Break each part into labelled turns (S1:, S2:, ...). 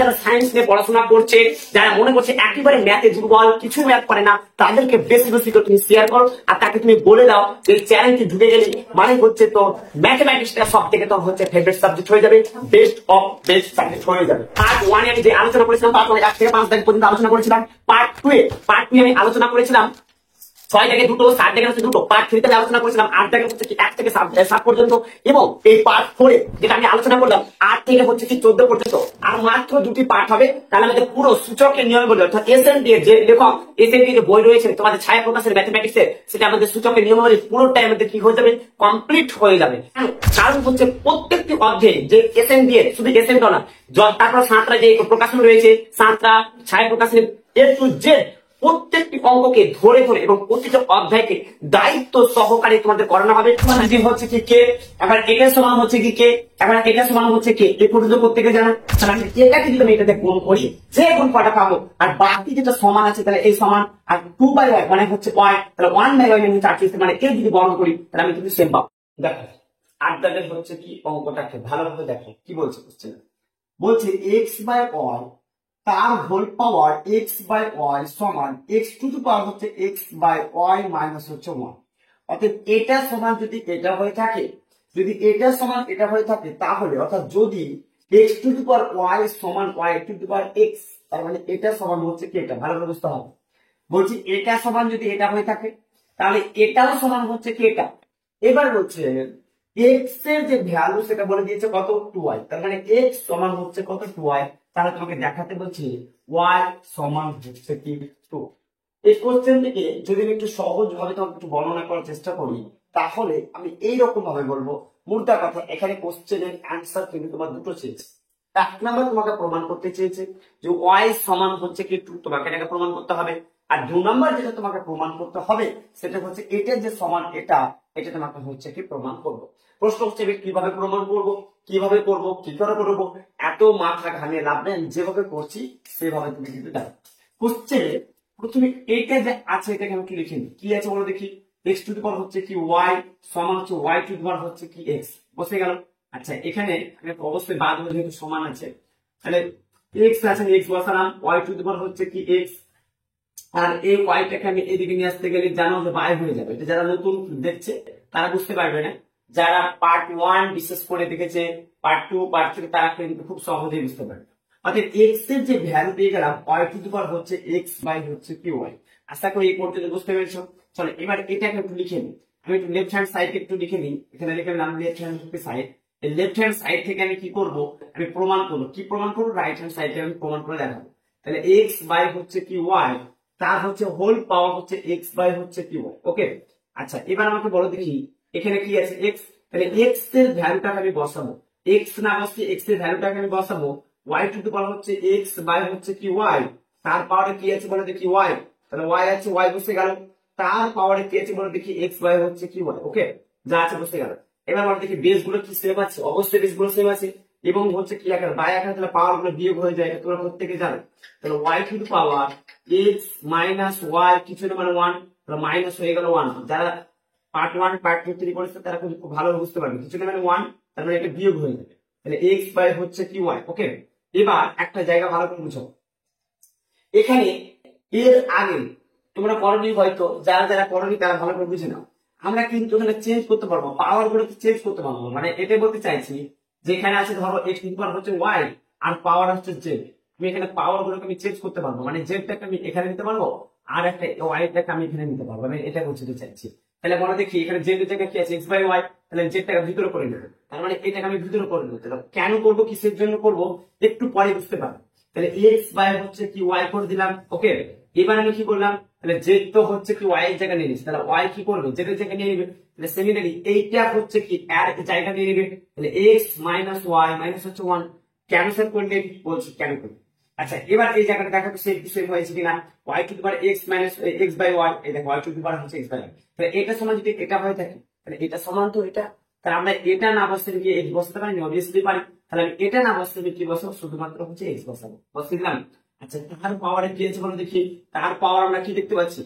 S1: যারা সায়েন্স নিয়ে পড়াশোনা করছে, যারা মনে করছে একেবারে ম্যাথে দুর্বল, কিছু ম্যাথ করে না, তাদেরকে বেশি বেশি করে তুমি শেয়ার করো আর তাকে তুমি বলে দাও যে চ্যানেলটি ঢুকে গেলে মানে হচ্ছে তো ম্যাথমেটিক্সটা সব থেকে তো হচ্ছে ফেভারিট সাবজেক্ট হয়ে যাবে, বেস্ট অফ বেস্ট সাবজেক্ট হয়ে যাবে। পার্ট 1 এ যে আলোচনা করেছিলাম তারপরে 1 থেকে 5 দাগ পর্যন্ত আলোচনা করেছিলাম। পার্ট 2 এ আমি আলোচনা করেছিলাম 6 থেকে 2, 7 থেকে হচ্ছে 2। পার্ট 3 তে আলোচনা করেছিলাম 8 থেকে হচ্ছে কি 1 থেকে 7 পর্যন্ত, এবং এই পার্ট 4 এ যেটা আমি আলোচনা করলাম 8 থেকে হচ্ছে কি 14 পর্যন্ত। আর মাত্র 2টি পার্ট হবে, তাহলে আমাদের পুরো সূচকের নিয়ম বলে অর্থাৎ এসএনডি এর যে লেখক এসএনডি এর বই রয়েছে তোমাদের ছায়া প্রকাশের ম্যাথমেটিক্স এর, সেটা আমাদের সূচকের নিয়ম বলে পুরোটাই আমাদের কি হয়ে যাবে, কমপ্লিট হয়ে যাবে। কারণ হচ্ছে প্রত্যেকটি অধ্যায়ে যে এসএনডি এর শুধু এসএনডি না, তারপর সাঁতরা যে প্রকাশন রয়েছে, সাঁতরা ছায়া প্রকাশের এ টু জেড প্রত্যেকটি অঙ্ককে ধরে ধরে এবং প্রতিটা অধ্যায়কে দায়িত্ব সহকারে তোমাদের করানো হবে। যে হচ্ছে কি কে, এবার এটা সমান হচ্ছে কি কে, এবার এটা সমান হচ্ছে কে, এই পর্যন্ত প্রত্যেকে জানো। এটাকে যদি আমি এটাতে গুণ করি, যে গুণ কটা পাবো, আর বাকি যেটা সমান আছে তাহলে এই সমান, আর 2/y মানে হচ্ছে পয়েন্ট, তাহলে 1/y মানে 4 মানে এর যদি বর্গ করি তাহলে আমি কিন্তু সেম পাবো। দেখো 8 দাগের হচ্ছে কি অঙ্কটাকে ভালোভাবে দেখো কি বলছে কোশ্চেন, বলছে x/y তার হোল পাওয়ার x/y সমান x টু দি পাওয়ার হচ্ছে x/y মাইনাস হচ্ছে 1। অর্থাৎ এটা সমান যদি এটা হয়ে থাকে, যদি এটা সমান এটা হয়ে থাকে, তাহলে অর্থাৎ যদি x two the power y সমান y to the power x, তার মানে এটা সমান হচ্ছে কি এটা, ভালো করে বুঝতে হবে। বলছি এটা সমান যদি এটা হয়ে থাকে তাহলে এটাও সমান হচ্ছে কি এটা। এবার বলছে x এর যে ভ্যালু সেটা বলে দিয়েছে কত, 2y, তার মানে x সমান হচ্ছে কত, 2y। তাহলে তোমাকে দেখাতে বলছি y সমান হচ্ছে কি 2। এই কোশ্চেন থেকে যদি আমি একটু সহজ ভাবে তোমাকে একটু বর্ণনা করার চেষ্টা করি, তাহলে আমি এইরকম ভাবে বলবো। মোদ্দা কথা এখানে কোশ্চেনের অ্যান্সার কিন্তু তোমার দুটো চেয়েছে। 1 নাম্বার তোমাকে প্রমাণ করতে চেয়েছে যে y সমান হচ্ছে কি 2, তোমাকে এটাকে প্রমাণ করতে হবে। আর 2 নাম্বার যেটা তোমাকে প্রমাণ করতে হবে সেটা হচ্ছে এটা যে সমান এটা, এটা তোমাকে হচ্ছে কি প্রমাণ করবো। প্রশ্ন হচ্ছে কিভাবে প্রমাণ করবো, কিভাবে করবো, কি করে করবো, এত মাথা ঘামিয়ে লাভ নেই, যেভাবে করছি সেভাবে তুমি কিন্তু দেখো। কোশ্চেনে প্রথমে এইটা যে আছে এটাকে আমি কি লিখে নিই, কি আছে বলো দেখি, x টু দি পাওয়ার হচ্ছে কি y সমান হচ্ছে y টু দি পাওয়ার হচ্ছে কি x, বসে গেল। আচ্ছা এখানে আমি অবশ্যই বাদ হবে যেহেতু সমান আছে, তাহলে x আছে x বসালাম, y টু দি পাওয়ার হচ্ছে কি x, আর এই ওয়াইটাকে আমি এদিকে নিয়ে আসতে গেলে জানো যে বাই হয়ে যাবে। এটা যারা নতুন দেখছে তারা বুঝতে পারবে না, যারা পার্ট 1 বিশেষ করে দেখেছে, পার্ট 2 পার্ট 3 তারা কিন্তু খুব সহজেই বুঝতে পারবে। অর্থাৎ x এর যে ভ্যালু পেয়ে গেলাম y টু দি পাওয়ার হচ্ছে x বাই হচ্ছে কি y। আশা করি এই পর্যন্ত বুঝতে পেরেছো। চলো এবার এটাকে একটু লিখে নিই, আমি একটু লেফট হ্যান্ড সাইড একটু লিখে নিই। এখানে লিখে নিলাম লেফট হ্যান্ড সাইড। এই লেফট হ্যান্ড সাইড থেকে আমি কি করব, আমি প্রমাণ করবো। কি প্রমাণ করবো, রাইট হ্যান্ড সাইডে আমি প্রমাণ করে দেখাবো। তাহলে x বাই হচ্ছে কি y, তার হচ্ছে হোল পাওয়ার হচ্ছে x বাই হচ্ছে কি y। ওকে, আচ্ছা এবার আমাকে বলো দেখি এখানে কি আছে x, তাহলে x এর ভ্যালুটাকে আমি বসাবো, x না বসিয়ে x এর ভ্যালুটাকে আমি বসাবো, y টু দি পাওয়ার হচ্ছে x বাই হচ্ছে কি y, তার পাওয়ারে কি আছে বলো দেখি y, তাহলে y আছে y বসে গেল, তার পাওয়ারে কি আছে বলো দেখি x বাই হচ্ছে কি y। ওকে, যা আছে বসে গেল। এবার বলো দেখি বেস গুলো কি সেম আছে, অবশ্যই বেস গুলো সেম আছে, এবং হচ্ছে কি আকার বাই আকার, তাহলে পাওয়ার গুলো বিয়োগ হয়ে যায়, তোমরা প্রত্যেকে জানো। তাহলে y to the power x minus y কিছু না মানে 1, তাহলে মাইনাস হয়ে গেল 1। যারা পার্ট 1 পার্ট 2 3 পড়েছে তারা খুব ভালো বুঝতে পারবে, কিছু না মানে 1, তার মানে এটা বিয়োগ হয়ে যাবে, তাহলে x বাই হচ্ছে কি y। ওকে, এবার একটা জায়গা ভালো করে বুঝো, এখানে এর আগে তোমরা পড়নি হয়তো, যারা যারা পড়নি তারা ভালো করে বুঝে নাও। আমরা কিন্তু এখানে চেঞ্জ করতে পারবো, পাওয়ার গুলো চেঞ্জ করতে পারবো, মানে এটাই বলতে চাইছি যেখানে আছে ধরো x টু দি পাওয়ার হচ্ছে y আর পাওয়ার হচ্ছে z, আমি এখানে পাওয়ার গুলোকে আমি চেঞ্জ করতে পারবো, মানে z টাকে আমি এখানে নিতে পারবো আর একটা y টাকে আমি এখানে নিতে পারবো, আমি এটা বুঝতে চাইছি। তাহলে বলো দেখি এখানে z এর জায়গায় কি আছে x বাই y, তাহলে z টাকে ভিতরে করে নেবো, তার মানে এটাকে আমি ভিতরে করে নেবো। তাহলে কেন করবো, কিসের জন্য করবো, একটু পরে বুঝতে পারবো। তাহলে x বাই হচ্ছে কি y করে দিলাম। ওকে, এবার আমি কি করলাম, তাহলে z তো হচ্ছে কি y এর জায়গা নিয়ে নিচ্ছি, তাহলে y কি করবে, z এর জায়গা নিয়ে নিবে, তাহলে সেমিনারি এইটা হচ্ছে কি এর জায়গা নিয়ে নিবে, তাহলে x মাইনাস y মাইনাস হচ্ছে 1 ক্যান্সেল করলে বলছি কেন করবে। আচ্ছা এবার এই জায়গাটা দেখাবো সেম হয়েছে কিনা, y to the power x minus x by y, এই দেখো y টু দি পাওয়ার হচ্ছে x বাই y, তাহলে এটা সমান যদি এটা হয়ে থাকে তাহলে এটা সমান তো এটা, তাহলে আমরা এটা না বসতে গিয়ে x বসাতে পারি, অবভিয়াসলি পারি, তাহলে আমি এটা না বসতে গিয়ে কি বসাবো, শুধুমাত্র হচ্ছে x বসাবো, বসিয়ে দিলাম। আচ্ছা তার পাওয়ারে কি আছে বলো দেখি, তার পাওয়ার আমরা কি দেখতে পাচ্ছি,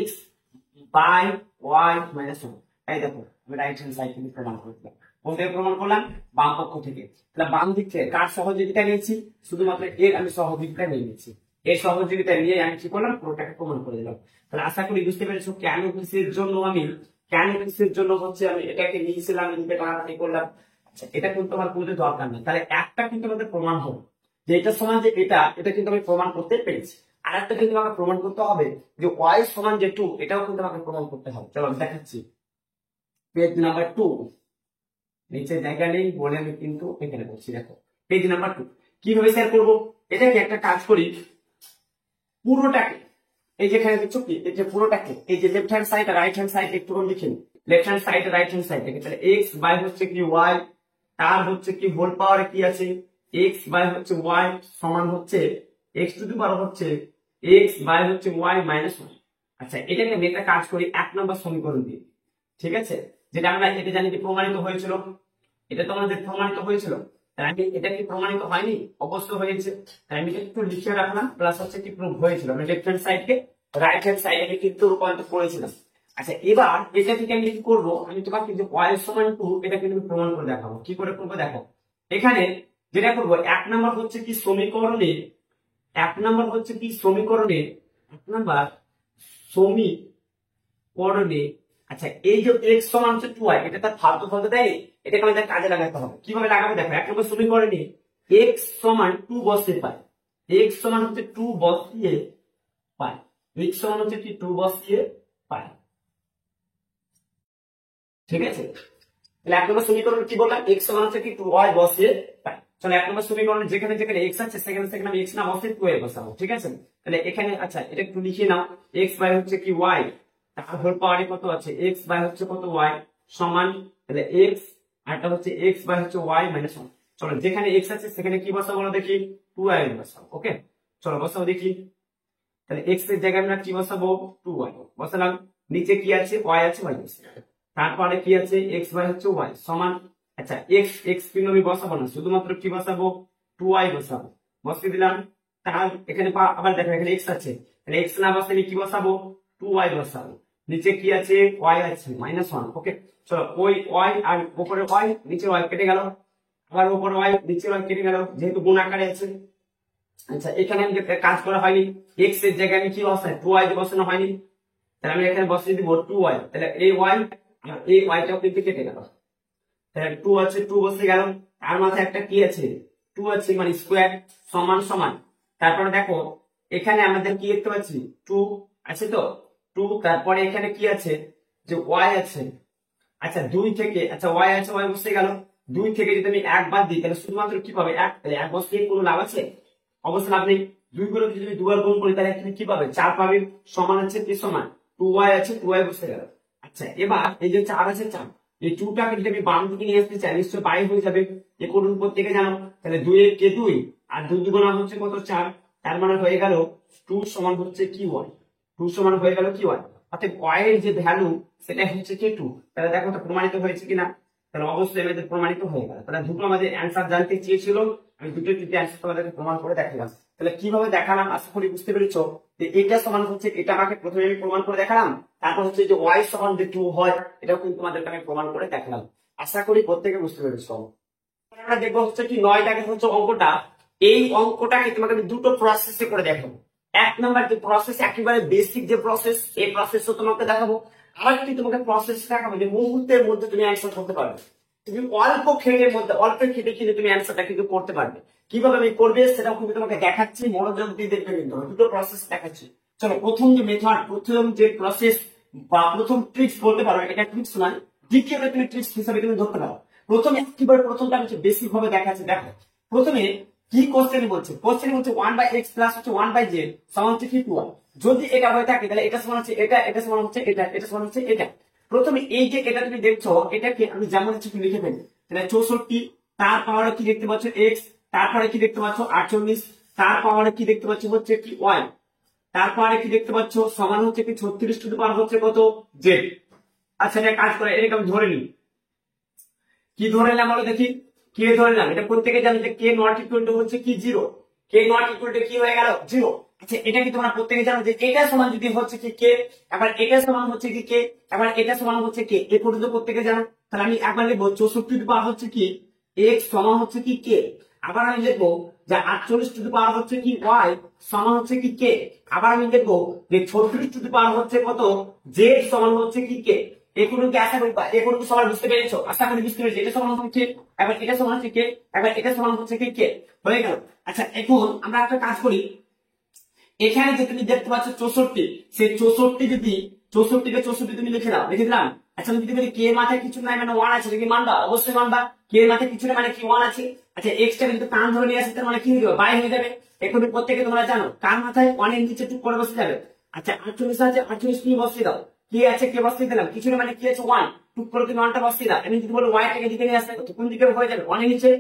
S1: x বাই y মাইনাস 1। এই দেখো আমি রাইট হ্যান্ড সাইড থেকে প্রমাণ করে দিলাম। কোন থেকে প্রমাণ করলাম? বাম পক্ষ থেকে। তাহলে বাম দিক থেকে কার সহযোগিতা নিয়েছি? শুধুমাত্র এর আমি সহযোগিতা নিয়ে নিয়েছি। এই সহযোগিতা নিয়ে আমি কি করলাম? পুরোটাকে প্রমাণ করে দিলাম। তাহলে আশা করি বুঝতে পেরেছো কেন কিসের জন্য আমি হচ্ছে আমি এটাকে নিয়েছিলাম, নিতে টানাটানি করলাম। আচ্ছা, এটা কিন্তু আমার বুঝতে দরকার নেই। তাহলে একটা কিন্তু আমাদের প্রমাণ হবে যে এটা সমান যে এটা কিন্তু আমি প্রমাণ করতে পেরেছি। আর একটা কিন্তু আমাকে প্রমাণ করতে হবে যে ওয়াই সমান যে 2, এটাও কিন্তু আমাকে প্রমাণ করতে হবে। চলো আমি দেখাচ্ছি। পেজ নাম্বার 2, নিচে জায়গা নেই বলে আমি কিন্তু এখানে করছি। দেখো পেজ নাম্বার 2 কিভাবে শেয়ার করবো? এটাকে একটা কাজ করি, পুরোটাকে এই যেখানে দেখছো কি, এই যে পুরোটাকে এই যে লেফট হ্যান্ড সাইড আর রাইট হ্যান্ড সাইড একটু করে লিখে নিই। লেফট হ্যান্ড সাইড আর রাইট হ্যান্ড সাইড থেকে তাহলে এক্স বাই হচ্ছে কি ওয়াই, তার হচ্ছে কি হোল পাওয়ারে কি আছে এক্স বাই হচ্ছে ওয়াই সমান হচ্ছে এক্স টু দি পাওয়ার হচ্ছে এক্স বাই হচ্ছে ওয়াই মাইনাস ওয়ান। আচ্ছা, এটাকে আমি একটা কাজ করি 1 নম্বর সমীকরণ দিয়ে। ঠিক আছে, যেটা আমরা এটা জানি যে প্রমাণিত হয়েছিল, এটা তো আমাদের প্রমাণিত হয়েছিল। তাহলে আমি এটা কি প্রমাণিত হয়নি? অবশ্যই হয়েছে। তাই আমি একটু লিখে রাখলাম, প্লাস হচ্ছে কি প্রুভ হয়েছিল। আমি লেফট হ্যান্ড সাইডকে রাইট হ্যান্ড সাইডে আমি কিন্তু রূপান্তর করেছিলাম। আচ্ছা, এবার এটা থেকে আমি কি করবো? আমি তোমাকে কিন্তু ওয়াই সমান 2 এটা কিন্তু আমি প্রমাণ করে দেখাবো। কি করে করবো দেখো, এখানে যেটা করবো 1 নম্বর হচ্ছে কি সমীকরণে, 1 নম্বর হচ্ছে কি সমীকরণে, 1 নম্বর সমীকরণে আচ্ছা এই যে x সমান হচ্ছে 2y, এটা তার ফালতু ফালতু দেয়, এটাকে আমাদের কাজে লাগাতে হবে। কিভাবে লাগাবো দেখো, 1 নম্বর সমীকরণে x সমান 2 বসিয়ে পাই, x সমান হচ্ছে 2 বসিয়ে পাই, x সমান হচ্ছে কি 2 বসিয়ে পাই। ঠিক আছে, তাহলে 1 নম্বর সমীকরণ কি বললাম? x সমান হচ্ছে কি 2y বসিয়ে পাই। চলো 1 নম্বর সমীকরণে যেখানে যেখানে x আছে সেখানে সেখানে আমি x না বসিয়ে 2y বসাবো। ঠিক আছে, তাহলে এখানে আচ্ছা এটা একটু লিখে নাও, x বাই হচ্ছে কি y, তার হোল পাওয়ারে কত আছে x বাই হচ্ছে কত y সমান, তাহলে x আর এটা হচ্ছে x বাই হচ্ছে y মাইনাস 1। চলো যেখানে x আছে সেখানে কি বসাবো বলো দেখি? 2y বসাবো। ওকে, চলো বসাবো দেখি। তাহলে x এর জায়গায় আমরা কি বসাবো? 2y বসালাম। নিচে কি আছে? y আছে, y বসাবো। তারপরে কি আছে? x বাই হচ্ছে y সমান, আচ্ছা x কিন্তু আমি বসাবো না, শুধুমাত্র কি বসাবো? 2y বসাবো। বসিয়ে দিলাম। তার এখানে আবার দেখো এখানে x আছে, তাহলে x না বসে আমি কি বসাবো? 2y বসাবো। নিচে কি আছে? y আছে মাইনাস 1। ওকে, চলো ওই y আর উপরে y, নিচে y কেটে গেল, আবার উপরে y নিচে y কেটে গেল, যেহেতু গুণ আকারে আছে। আচ্ছা, এখানে আমি কাজ করা হয়নি, x এর জায়গায় আমি কি বসাই? 2y বসানো হয়নি, তাহলে আমি এখানে বসিয়ে দিব 2y। তাহলে এই y আর এই y টাও কিন্তু কেটে গেল, তাহলে 2 আছে 2 বসে গেল। তার মাঝে একটা কি আছে? 2 আছে, মানে স্কোয়ার সমান সমান। তারপরে দেখো এখানে আমাদের কি দেখতে পাচ্ছি? 2 আছে তো 2, তারপরে এখানে কি আছে? যে y আছে। আচ্ছা 2 থেকে, আচ্ছা y আছে, y বসে গেল। 2 থেকে যদি আমি 1 বাদ দিই তাহলে শুধুমাত্র কি পাবে? 1। তাহলে 1 বসিয়ে কোনো লাভ আছে? অবশ্যই লাভ নেই। 2 করে যদি আমি 2 বার গুণ করি তাহলে এখানে কি পাবে? 4 পাবে। সমান আছে কি সমান? 2y আছে, 2y বসে গেল। আচ্ছা, এবার এই যে 4 আছে 4, এই 2 টাকে যদি আমি বাম দিকে নিয়ে আসতে চাই নিশ্চয়ই বাই হয়ে যাবে। এ করুন প্রত্যেকে জানো। তাহলে 2 এর কে 2 আর 2 দুগুণা হচ্ছে কত? 4। তার মানে হয়ে গেল 2 সমান হচ্ছে কি y, 2 সমান হয়ে গেল কি y, অর্থাৎ y এর যে ভ্যালু সেটা হচ্ছে কি 2। তাহলে দেখো তো প্রমাণিত হয়েছে কিনা? তাহলে অবশ্যই আমাদের প্রমাণিত হয়ে গেল। তাহলে দুটো আমাদের অ্যান্সার জানতে চেয়েছিল, আমি দুটো তিনটে অ্যান্সার তোমাদেরকে প্রমাণ করে দেখালাম। তাহলে কিভাবে দেখালাম আশা করি বুঝতে পেরেছো যে এটা সমান হচ্ছে, এটা আমাকে প্রথমে আমি প্রমাণ করে দেখালাম, তারপর হচ্ছে যে y সমান যে 2 হয় এটাও কিন্তু তোমাদেরকে আমি প্রমাণ করে দেখালাম। আশা করি প্রত্যেকে বুঝতে পেরেছো। আমরা দেখবো হচ্ছে কি 9 দাগের হচ্ছে অঙ্কটা। এই অঙ্কটাকে তোমাকে আমি দুটো প্রসেসে করে দেখাবো। 1 নাম্বার যে প্রসেস একেবারে বেসিক যে প্রসেস, এই প্রসেসও তোমাকে দেখাবো। আরেকটি তোমাকে প্রসেস দেখাবো যে মুহূর্তের মধ্যে তুমি অ্যান্সার করতে পারবে। তুমি অল্প খেটের মধ্যে, অল্প খেটে কিন্তু তুমি অ্যান্সারটা কিন্তু করতে পারবে। কিভাবে আমি করবে সেটাও কিন্তু তোমাকে দেখাচ্ছি, মনোযোগ দিয়ে দেখবে। কিন্তু দুটো প্রসেস দেখাচ্ছি। চলো প্রথম যে মেথড, প্রথম যে প্রসেস বা প্রথম ট্রিক্স বলতে পারো, এটা ট্রিক্স নয়, দ্বিতীয়টা তুমি ট্রিক্স হিসাবে তুমি ধরতে পারো। প্রথমে একেবারে প্রথমটা হচ্ছে বেসিক ভাবে দেখাচ্ছে। দেখো প্রথমে কি কোশ্চেন বলছে? কোশ্চেন বলছে 1/x প্লাস হচ্ছে 1/z সমান হচ্ছে কি 2y। যদি এটা হয়ে থাকে তাহলে এটা সমান হচ্ছে এটা, এটা সমান হচ্ছে এটা, এটা সমান হচ্ছে এটা। প্রথমে এই যে এটা তুমি দেখছো, এটাকে আমি যেমন হচ্ছে কি লিখে ফেলি। তাহলে 64, তার পাওয়ারে কি দেখতে পাচ্ছ x, তারপরে কি দেখতে পাচ্ছ 48, তার পাওয়ারে কি দেখতে পাচ্ছ হচ্ছে কি y, তারপরে কি দেখতে পাচ্ছ সমান হচ্ছে কি 36 টু দি পাওয়ার হচ্ছে কত z। আচ্ছা এটা কাজ করে, এটাকে আমি ধরে নিই। কি ধরে নিলাম বলো দেখি? কে ধরে নিলাম? এটা প্রত্যেকে জানো যে কে নট ইকুয়াল টু হচ্ছে কি 0, কে নট ইকুয়াল টু কি হয়ে গেল 0। আচ্ছা এটা কি তোমরা প্রত্যেকে জানো যে এটা সমান যদি হচ্ছে কি কে, আবার এটা সমান হচ্ছে কি কে, আবার এটা সমান হচ্ছে কে, এ পর্যন্ত প্রত্যেকে জানো। তাহলে আমি একবার লিখবো 64 টু দি পাওয়ার হচ্ছে কি x সমান হচ্ছে কি k। আবার আমি লিখবো যে 48 টু দি পাওয়ার হচ্ছে কি y সমান হচ্ছে কি k। আবার আমি লিখবো যে 36 টু দি পাওয়ার হচ্ছে কত z সমান হচ্ছে কি k। এগুলো কি আশা করি এগুলো সবাই বুঝতে পেরেছো? আশা করি বুঝতে পেরেছো। এটা সমান হচ্ছে এবার এটা সমান হচ্ছে k, এবার এটা সমান হচ্ছে কি k। হয়ে গেল। আচ্ছা এখন আমরা একটা কাজ করি, এখানে যে তুমি দেখতে পাচ্ছ 64, সেই 64 যদি 64 কে 64 তুমি লিখে দাও, লিখে দিলাম। আচ্ছা আমি যদি বলি কে মাথায় কিছু নাই মানে 1 আছে, এটা কি মানবা? অবশ্যই মানবা। কে মাথায় কিছু নাই মানে কি 1 আছে। আচ্ছা x টা কিন্তু টান ধরে নিয়ে আসে, তার মানে কি হয়ে যাবে? বাই হয়ে যাবে। এখন প্রত্যেকে তোমরা জানো কার মাথায় 1 এর নিচে টুক করে বসে যাবে। আচ্ছা 48 আছে, 48 তুমি বসিয়ে দাও। কে আছে কে বসিয়ে দিলাম, কিছু না মানে কি আছে 1, টুক করে তুমি 1টা বসিয়ে দাও। আমি যদি বলি y টাকে দিকে নিয়ে আসতে তো কোন দিকে হয়ে যাবে? 1 এর নিচে।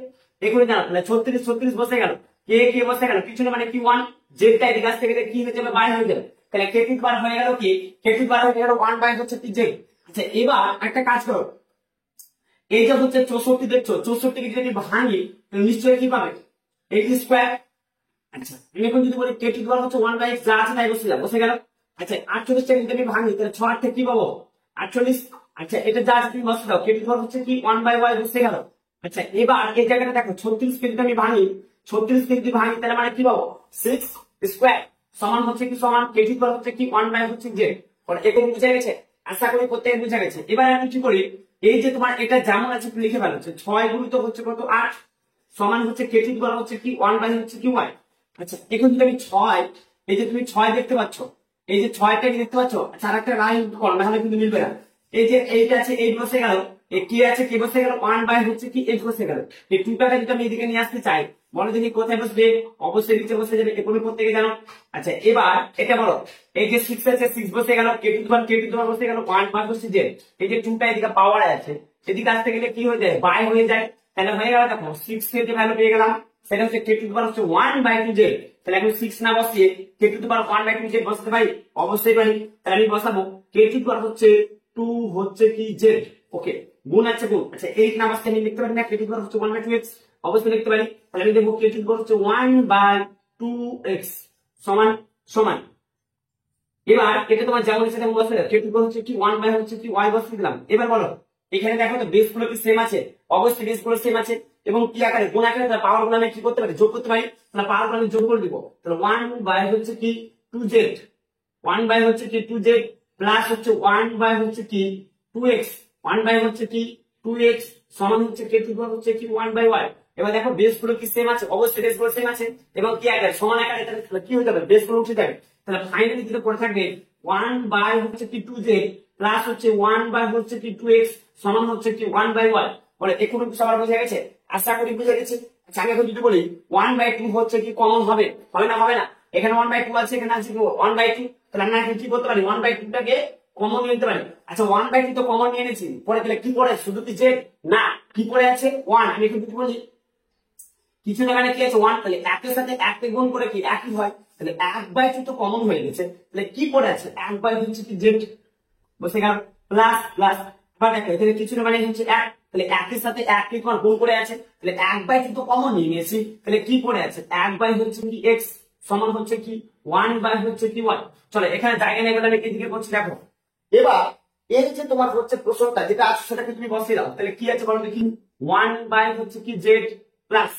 S1: এখন জানো তাহলে 36 36 বসে গেল, কে কে বসে গেল, কিছু না মানে কি 1, জেডটা এদিকে কাছ থেকে কি হয়ে যাবে? বাই হয়ে যাবে। তাহলে কে টু বার হয়ে গেল কি কে টু বার হয়ে গেল 1 বাই হচ্ছে কি জেড। আচ্ছা এবার একটা কাজ করো, এই যে হচ্ছে 64 দেখছো, 64 কে যদি ভাঙি তাহলে নিশ্চয়ই কি পাবে? x square. আচ্ছা আমি এখন যদি বলি কে টু বার হচ্ছে 1 বাই x যা আছে তাই বসিয়ে বসে গেল। আচ্ছা 48 টা যদি আমি ভাঙি তাহলে 6 8 থেকে কি পাবো? 48। আচ্ছা এটা যা আছে তুমি বসিয়ে দাও, কে টু বার হচ্ছে কি 1 বাই y বসে গেল। আচ্ছা এবার এই জায়গাটা দেখো 36 কে যদি আমি ভাঙি, 36 কে যদি ভাঙি তাহলে মানে কি পাবো? 6 স্কয়ার সমান হচ্ছে কি সমান কে টু বার হচ্ছে কি 1 বাই হচ্ছে z। মানে এটা বুঝা গেছে? আশা করি প্রত্যেকে বুঝা গেছে। এবার আমি কি করি, এই যে তোমার এটা যেমন আছে তুমি লিখে ফেলো, 6 গুণিত হচ্ছে কত 8 সমান হচ্ছে কে টু বার হচ্ছে কি 1 বাই হচ্ছে কি y। আচ্ছা এখন যদি আমি 6, এই যে তুমি 6 দেখতে পাচ্ছ, এই যে 6টা কি দেখতে পাচ্ছ? আচ্ছা আরেকটা লাইন করো না হলে কিন্তু মিলবে না। এই যে এইটা আছে 8 বসে গেল, এই কি আছে কি বসে গেল 1 বাই হচ্ছে কি 8 বসে গেল। এই টুটাকে যদি আমি এদিকে নিয়ে আসতে চাই, বলো দেখি কোথায় বসবে? অবশ্যই নিচে বসে যাবে, এগুলো প্রত্যেকে জানো। আচ্ছা এবার এটা বলো, এই যে 6 আছে 6 বসে গেল, কে টু বার বসে গেল 1 বাই হচ্ছে যে, এই যে টুটা এদিকে পাওয়ার আছে সেদিকে আসতে গেলে কি হয়ে যায়? বাই হয়ে যায়। তাহলে হয়ে গেল দেখো 6 এর যে ভ্যালু পেয়ে গেলাম সেটা হচ্ছে কে টু দি পাওয়ার হচ্ছে 1 বাই 2 জেড। তাহলে এখন 6 না বসিয়ে k to the power 1 by 2 z বসাতে পারি? অবশ্যই পারি। তাহলে আমি বসাবো কে টু দি পাওয়ার হচ্ছে 2 হচ্ছে কি জেড। ওকে গুণ আছে গুণ। আচ্ছা 8 না বসতে আমি লিখতে পারি না কে টু দি পাওয়ার হচ্ছে 1 বাই 2x? অবশ্যই লিখতে পারি। তাহলে আমি দেখবো কে টু দি পাওয়ার হচ্ছে 1 বাই 2x সমান সমান। এবার এটা তোমার যেমন ইচ্ছা তেমন বসে কে টু দি পাওয়ার হচ্ছে কি 1 বাই হচ্ছে কি y বসিয়ে দিলাম। এবার বলো এখানে দেখো তো বেস গুলো কি সেম আছে? অবশ্যই বেস গুলো সেম আছে। এবং কি আকারে গুণ আকারে তাহলে পাওয়ার গুলো আমি কি করতে পারি? যোগ করতে পারি। তাহলে পাওয়ার গুলো আমি যোগ করে দিব। তাহলে 1 বাই হচ্ছে কি 2z, 1 বাই হচ্ছে কি 2z প্লাস হচ্ছে 1 বাই হচ্ছে কি 2x, 1 বাই হচ্ছে কি 2x সমান হচ্ছে কে টু দি পাওয়ার হচ্ছে কি 1 বাই y। এবার দেখো বেস গুলো কি সেম আছে? অবশ্যই বেস গুলো সেম আছে। এবং কি আকারে সমান আকারে, তাহলে কি হয়ে যাবে? বেস গুলো উঠে যাবে। তাহলে ফাইনালি যেটা পড়ে থাকবে 1 বাই হচ্ছে কি 2z প্লাস হচ্ছে 1 বাই হচ্ছে কি 2x সমান হচ্ছে কি 1 বাই y। বলে এখন সবার বোঝা গেছে? আশা করি বুঝে গেছে। আচ্ছা আমি এখন যদি বলি 1 বাই 2 হচ্ছে কি কমন হবে? হবে না? হবে না। এখানে 1 বাই 2 আছে, এখানে আছে কি 1 বাই 2। তাহলে আমরা এখন কি করতে পারি? 1 বাই 2 টাকে কমন নিতে পারি। আচ্ছা 1 বাই 2 তো কমন নিয়ে নিয়েছি, পরে তাহলে কি পড়ে? শুধু কি জেড না, কি পড়ে আছে 1। আমি এখন কি বলি কিছু জায়গায় কি আছে 1, তাহলে একের সাথে এক গুণ করে কি একই হয়। তাহলে 1 বাই 2 তো কমন হয়ে গেছে, তাহলে কি পড়ে আছে? 1 বাই হচ্ছে কি জেড বসে গেল প্লাস প্লাস। এবার দেখো এখানে কিছু না মানে হচ্ছে 1, তাহলে একের সাথে এক কি তোমার গুণ করে আছে, তাহলে 1 বাই 2 তো কমন নিয়ে নিয়েছি, তাহলে কি পড়ে আছে? 1 বাই হচ্ছে কি x সমান হচ্ছে কি 1 বাই হচ্ছে কি y। চলো এখানে জায়গা নেই বলে আমি এদিকে করছি। দেখো এবার এই যে তোমার হচ্ছে প্রশ্নটা যেটা আছে সেটাকে তুমি বসিয়ে দাও। তাহলে কি আছে বলো দেখি? 1 বাই হচ্ছে কি জেড প্লাস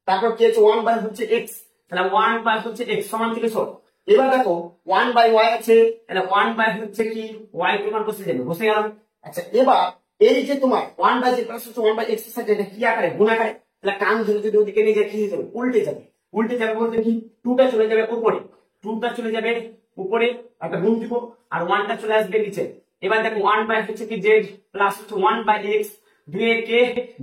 S1: তারপর কি আছে 1 বাই হচ্ছে x, তাহলে 1 বাই হচ্ছে x সমান থেকে সব। এবার দেখো 1 বাই y আছে, তাহলে 1 বাই হচ্ছে কি y তোমার বসে যাবে, বসে গেল। আচ্ছা এবার এই যে তোমার 1 বাই z প্লাস হচ্ছে 1 বাই x এর সাথে এটা কি আকারে? গুণ আকারে। তাহলে কান ধরে যদি ওদিকে নিয়ে যায় কি হয়ে যাবে? উল্টে যাবে। উল্টে যাবে বলতে কি 2টা চলে যাবে উপরে, 2টা চলে যাবে উপরে একটা গুণ দিব, আর 1টা চলে আসবে নিচে। এবার দেখো 1 বাই হচ্ছে কি z প্লাস হচ্ছে 1 বাই x, 2 এ কে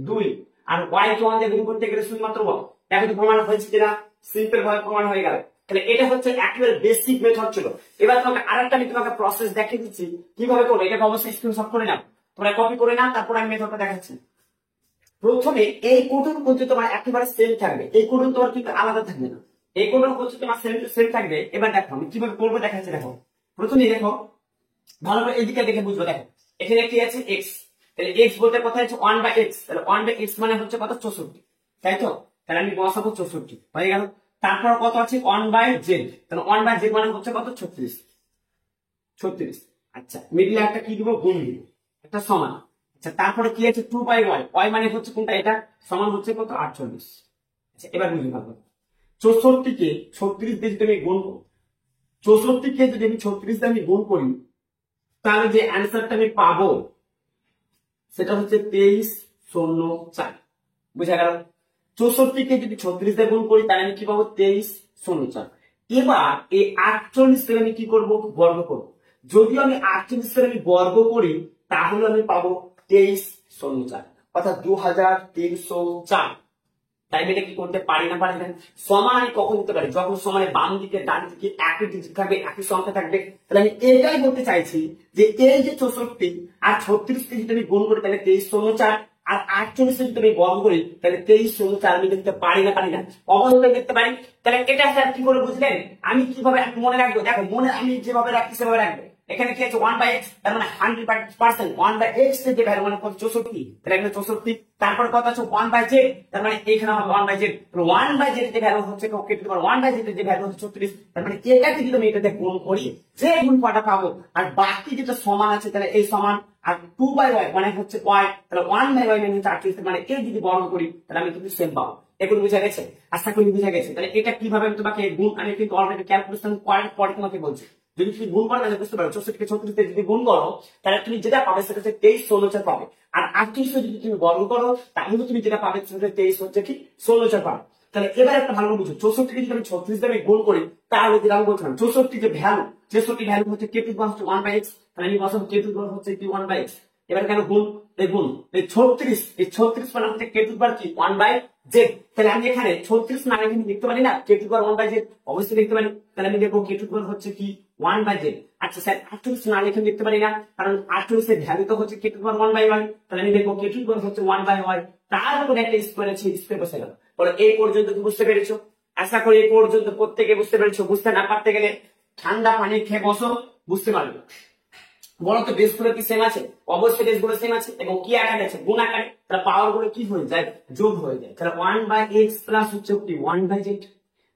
S1: 2 আর y কে 1 দিয়ে গুণ করতে গেলে শুধুমাত্র 1। এখন প্রমাণ হয়েছে কিনা? সিম্পল ভাবে প্রমাণ হয়ে গেল। তাহলে এটা হচ্ছে একেবারে বেসিক মেথড ছিল। এবার তোমাকে আরেকটা আমি তোমাকে প্রসেস দেখিয়ে দিচ্ছি কিভাবে করবে। এটাকে অবশ্যই স্ক্রিনশট করে নাও, তোমরা কপি করে নাও, তারপর আমি মেথডটা দেখাচ্ছি। প্রথমে এই কোডের মধ্যে তোমার একেবারে সেম থাকবে, এই কোড তোমার কিন্তু আলাদা থাকবে না, এই কোডের মধ্যে তোমার সেম টু সেম থাকবে। এবার দেখো আমি কিভাবে করবো দেখাচ্ছি। দেখো প্রথমে দেখো ভালো করে এদিকে দেখে বুঝবো। দেখো এখানে কি আছে x, তাহলে x বলতে কথা হচ্ছে 1 বাই x, তাহলে 1 বাই x মানে হচ্ছে কত? 64, তাই তো? তাহলে আমি বসাবো 64 হয়ে গেল। তারপর কত আছে? 1 বাই z, তাহলে 1 বাই z মানে হচ্ছে কত? 36। আচ্ছা মিডিলে একটা কি দিব? গুণ দিব, একটা সমান। আচ্ছা তারপরে কি আছে 2/y, y মানে হচ্ছে কোনটা, এটা সমান হচ্ছে কত 48। আচ্ছা এবার বুঝতে পারবো 64 কে 36 দিয়ে যদি আমি গুণ করি, 64 কে যদি আমি 36 দিয়ে আমি গুণ করি, তাহলে যে অ্যান্সারটা আমি পাবো সেটা হচ্ছে 2304। বুঝা গেল? 64 কে যদি 36 দিয়ে গুণ করি তাহলে আমি কি পাবো 2304। এবার এই 48 কে আমি কি করব, বর্গ করব। যদি আমি 48 কে আমি বর্গ করি তাহলে আমি পাবো 2304, অর্থাৎ 2304। তাই এটা কি করতে পারি না, পারি না? সমান আমি কখন দিতে পারি, যখন সমানে বাম দিকে ডান দিকে একই ডিজিট থাকবে, একই সংখ্যা থাকবে। তাহলে আমি এটাই বলতে চাইছি যে এই যে 64 আর 36 কে যদি আমি গুণ করি তাহলে 2304, আর 48 যদি আমি বর্গ করি তাহলে 2304 আমি দেখতে পারি না, পারি না? অবশ্যই দেখতে পারি। তাহলে এটা স্যার কি করে বুঝলেন, আমি কিভাবে মনে রাখবো? দেখো মনে আমি যেভাবে রাখছি সেভাবে রাখবে। এখানে কি আছে 1/x, তার মানে 100%। 1/x এর যে ভ্যালু মানে 64, তাহলে এখানে 64। তারপর কত আছে 1/z, তার মানে এখানে হবে 1/z। 1/z এর যে ভ্যালু হচ্ছে কে টু পাওয়ার 1/z এর যে ভ্যালু হচ্ছে 34, তার মানে এটাকে যদি আমি এটাতে গুণ করি যে গুণফলটা পাবো, আর বাকি যেটা সমান আছে তাহলে এই সমান, আর 2/y মানে হচ্ছে y, তাহলে 1/y মানে হচ্ছে 38, মানে এই যদি বর্গ করি তাহলে আমি কিন্তু সেম পাবো। এখন বুঝা গেছে? আশা করি বুঝা গেছে। তাহলে এটা কিভাবে আমি তোমাকে গুণ, আমি কিন্তু অলরেডি ক্যালকুলেশন করার পরে তোমাকে বলছি। যদি তুমি গুণ করো তাহলে বুঝতে পারো 64 কে 36 যদি গুণ করো তাহলে তুমি যেটা পাবে সেটা হচ্ছে 2316 পাবে, আর 38 যদি তুমি বর্গ করো তাহলে তুমি যেটা পাবে সেটা 23 হচ্ছে কি 16 পাবে। তাহলে এবার একটা ভালো বুঝো, 64 কে যদি আমি 36 দিয়ে গুণ করি তাহলে যেটা আমি বলছিলাম 64 যে ভ্যালু, 64 ভ্যালু হচ্ছে কে টু পাওয়ার 1/x, তাহলে আমি বসাবো কে টু পাওয়ার হচ্ছে কি 1/x। এবার কেন গুণ, এই গুণ এই 36 মানে হচ্ছে কে টু পাওয়ার কি 1/z। তাহলে আমি এখানে 36 না এখানে লিখতে পারি না কে টু পাওয়ার 1/z, অবশ্যই লিখতে পারি। তাহলে আমি দেখবো কে টু পাওয়ার হচ্ছে কি 1/z। আচ্ছা স্যার 38 না লিখে লিখতে পারি না, কারণ 38 এর ভ্যালু তো হচ্ছে কে টু পাওয়ার 1/y, তাহলে আমি দেখবো কে টু পাওয়ার হচ্ছে 1/y, তার উপর একটা স্কয়ার আছে, স্কয়ার বসে গেল। বলো এই পর্যন্ত কি বুঝতে পেরেছো? আশা করি এই পর্যন্ত প্রত্যেকে বুঝতে পেরেছো। বুঝতে না পারতে গেলে ঠান্ডা পানি খেয়ে বসো, বুঝতে পারবে। বলো তো বেস গুলো কি সেম আছে? অবশ্যই বেস গুলো সেম আছে, এবং কি আকারে আছে, গুণ আকারে। তাহলে পাওয়ার গুলো কি হয়ে যায়, যোগ হয়ে যায়। তাহলে 1/x প্লাস হচ্ছে কি 1/z,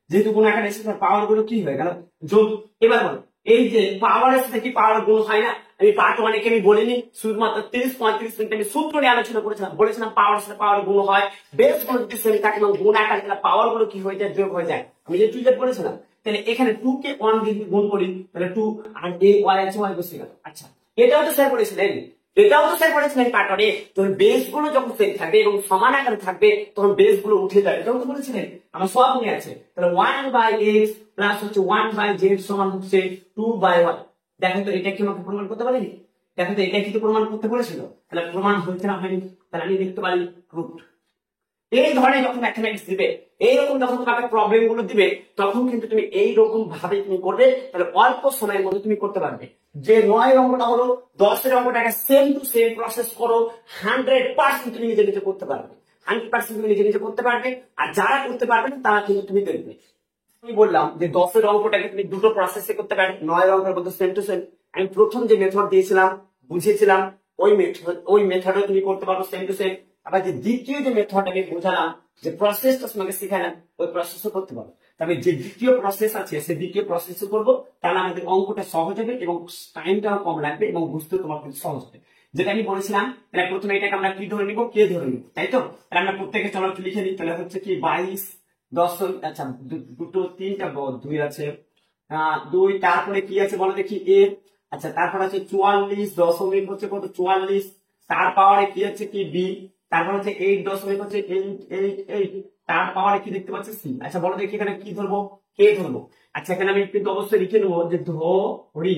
S1: যেহেতু গুণ আকারে এসেছে তাহলে পাওয়ার গুলো কি হয়ে গেল, যোগ। এবার বলো এই যে পাওয়ারের সাথে কি পাওয়ার গুণ হয় না? আমি পার্ট 1 এ আমি বলিনি, শুধুমাত্র 30-35 মিনিট আমি সূত্র নিয়ে আলোচনা করেছিলাম, বলেছিলাম পাওয়ারের সাথে পাওয়ার গুণ হয়, বেস গুলো যদি সেম থাকে এবং গুণ আকারে, তাহলে পাওয়ার গুলো কি হয়ে যায়, যোগ হয়ে যায়। আমি যে টু বলেছিলাম, তাহলে এখানে 2 কে 1 দিয়ে গুণ করি তাহলে 2, আর এই y আছে y বসে গেল। আচ্ছা এটাও তো স্যার বলেছিলেন, এটাও তো স্যার বলেছিলেন পার্টনে, তখন বেস গুলো যখন সেম থাকবে এবং সমান আকারে থাকবে তখন বেস গুলো উঠে যায়, এটাও তো বলেছিলেন। আমার সব মনে আছে। তাহলে 1/x প্লাস হচ্ছে 1/z সমান হচ্ছে 2/y। দেখেন তো এটা কি আমাকে প্রমাণ করতে পারেনি? দেখেন তো এটা কি তো প্রমাণ করতে বলেছিল? তাহলে প্রমাণ হয়েছে না হয়নি? তাহলে আমি লিখতে পারি প্রুফ। এই ধরনের যখন ম্যাথমেটিক্স দিবে, এইরকম যখন তোমাকে প্রবলেম গুলো দিবে, তখন কিন্তু তুমি এইরকম ভাবে তুমি করবে, তাহলে অল্প সময়ের মধ্যে তুমি করতে পারবে। যে 9 অঙ্কটা হলো 10 অঙ্কটাকে সেম টু সেম প্রসেস করো, 100% তুমি নিজে নিজে করতে পারবে, 100% তুমি নিজে নিজে করতে পারবে। আর যারা করতে পারবে না তারা কিন্তু তুমি দেখবে। আমি বললাম যে 10 অঙ্কটাকে তুমি দুটো প্রসেসে করতে পারবে, 9 অঙ্কের মধ্যে সেম টু সেম। আমি প্রথম যে মেথড দিয়েছিলাম, বুঝিয়েছিলাম, ওই মেথডে তুমি করতে পারো সেম টু সেম। আবার যে দ্বিতীয় যে মেথড আমি বোঝালাম, যে প্রসেসটা তোমাকে শেখালাম, ওই প্রসেসও করতে পারো। তবে যে দ্বিতীয় প্রসেস আছে সেই দ্বিতীয় প্রসেসও করবো, তাহলে আমাদের অঙ্কটা সহজ হবে এবং টাইমটাও কম লাগবে এবং বুঝতে তোমার কিন্তু সহজ হবে। যেটা আমি বলেছিলাম, তাহলে প্রথমে এটাকে আমরা কি ধরে নিবো, কে ধরে নিবো, তাই তো? তাহলে আমরা প্রত্যেকে চলো একটু লিখে নিই। তাহলে হচ্ছে কি 22 দশমিক, আচ্ছা দুটো তিনটা 2 আছে, 2, তারপরে কি আছে বলো দেখি এ। আচ্ছা তারপর আছে 44 দশমিক হচ্ছে কত 44, তার পাওয়ারে কি আছে কি বি, তারপর হচ্ছে 8 দশমিক হচ্ছে 8, তার পাওয়ারে কি দেখতে পাচ্ছি সি। আচ্ছা বলো দেখি এখানে কি ধরবো, কে ধরবো। আচ্ছা এখানে আমি কিন্তু অবশ্যই লিখে নেবো যে ধরি,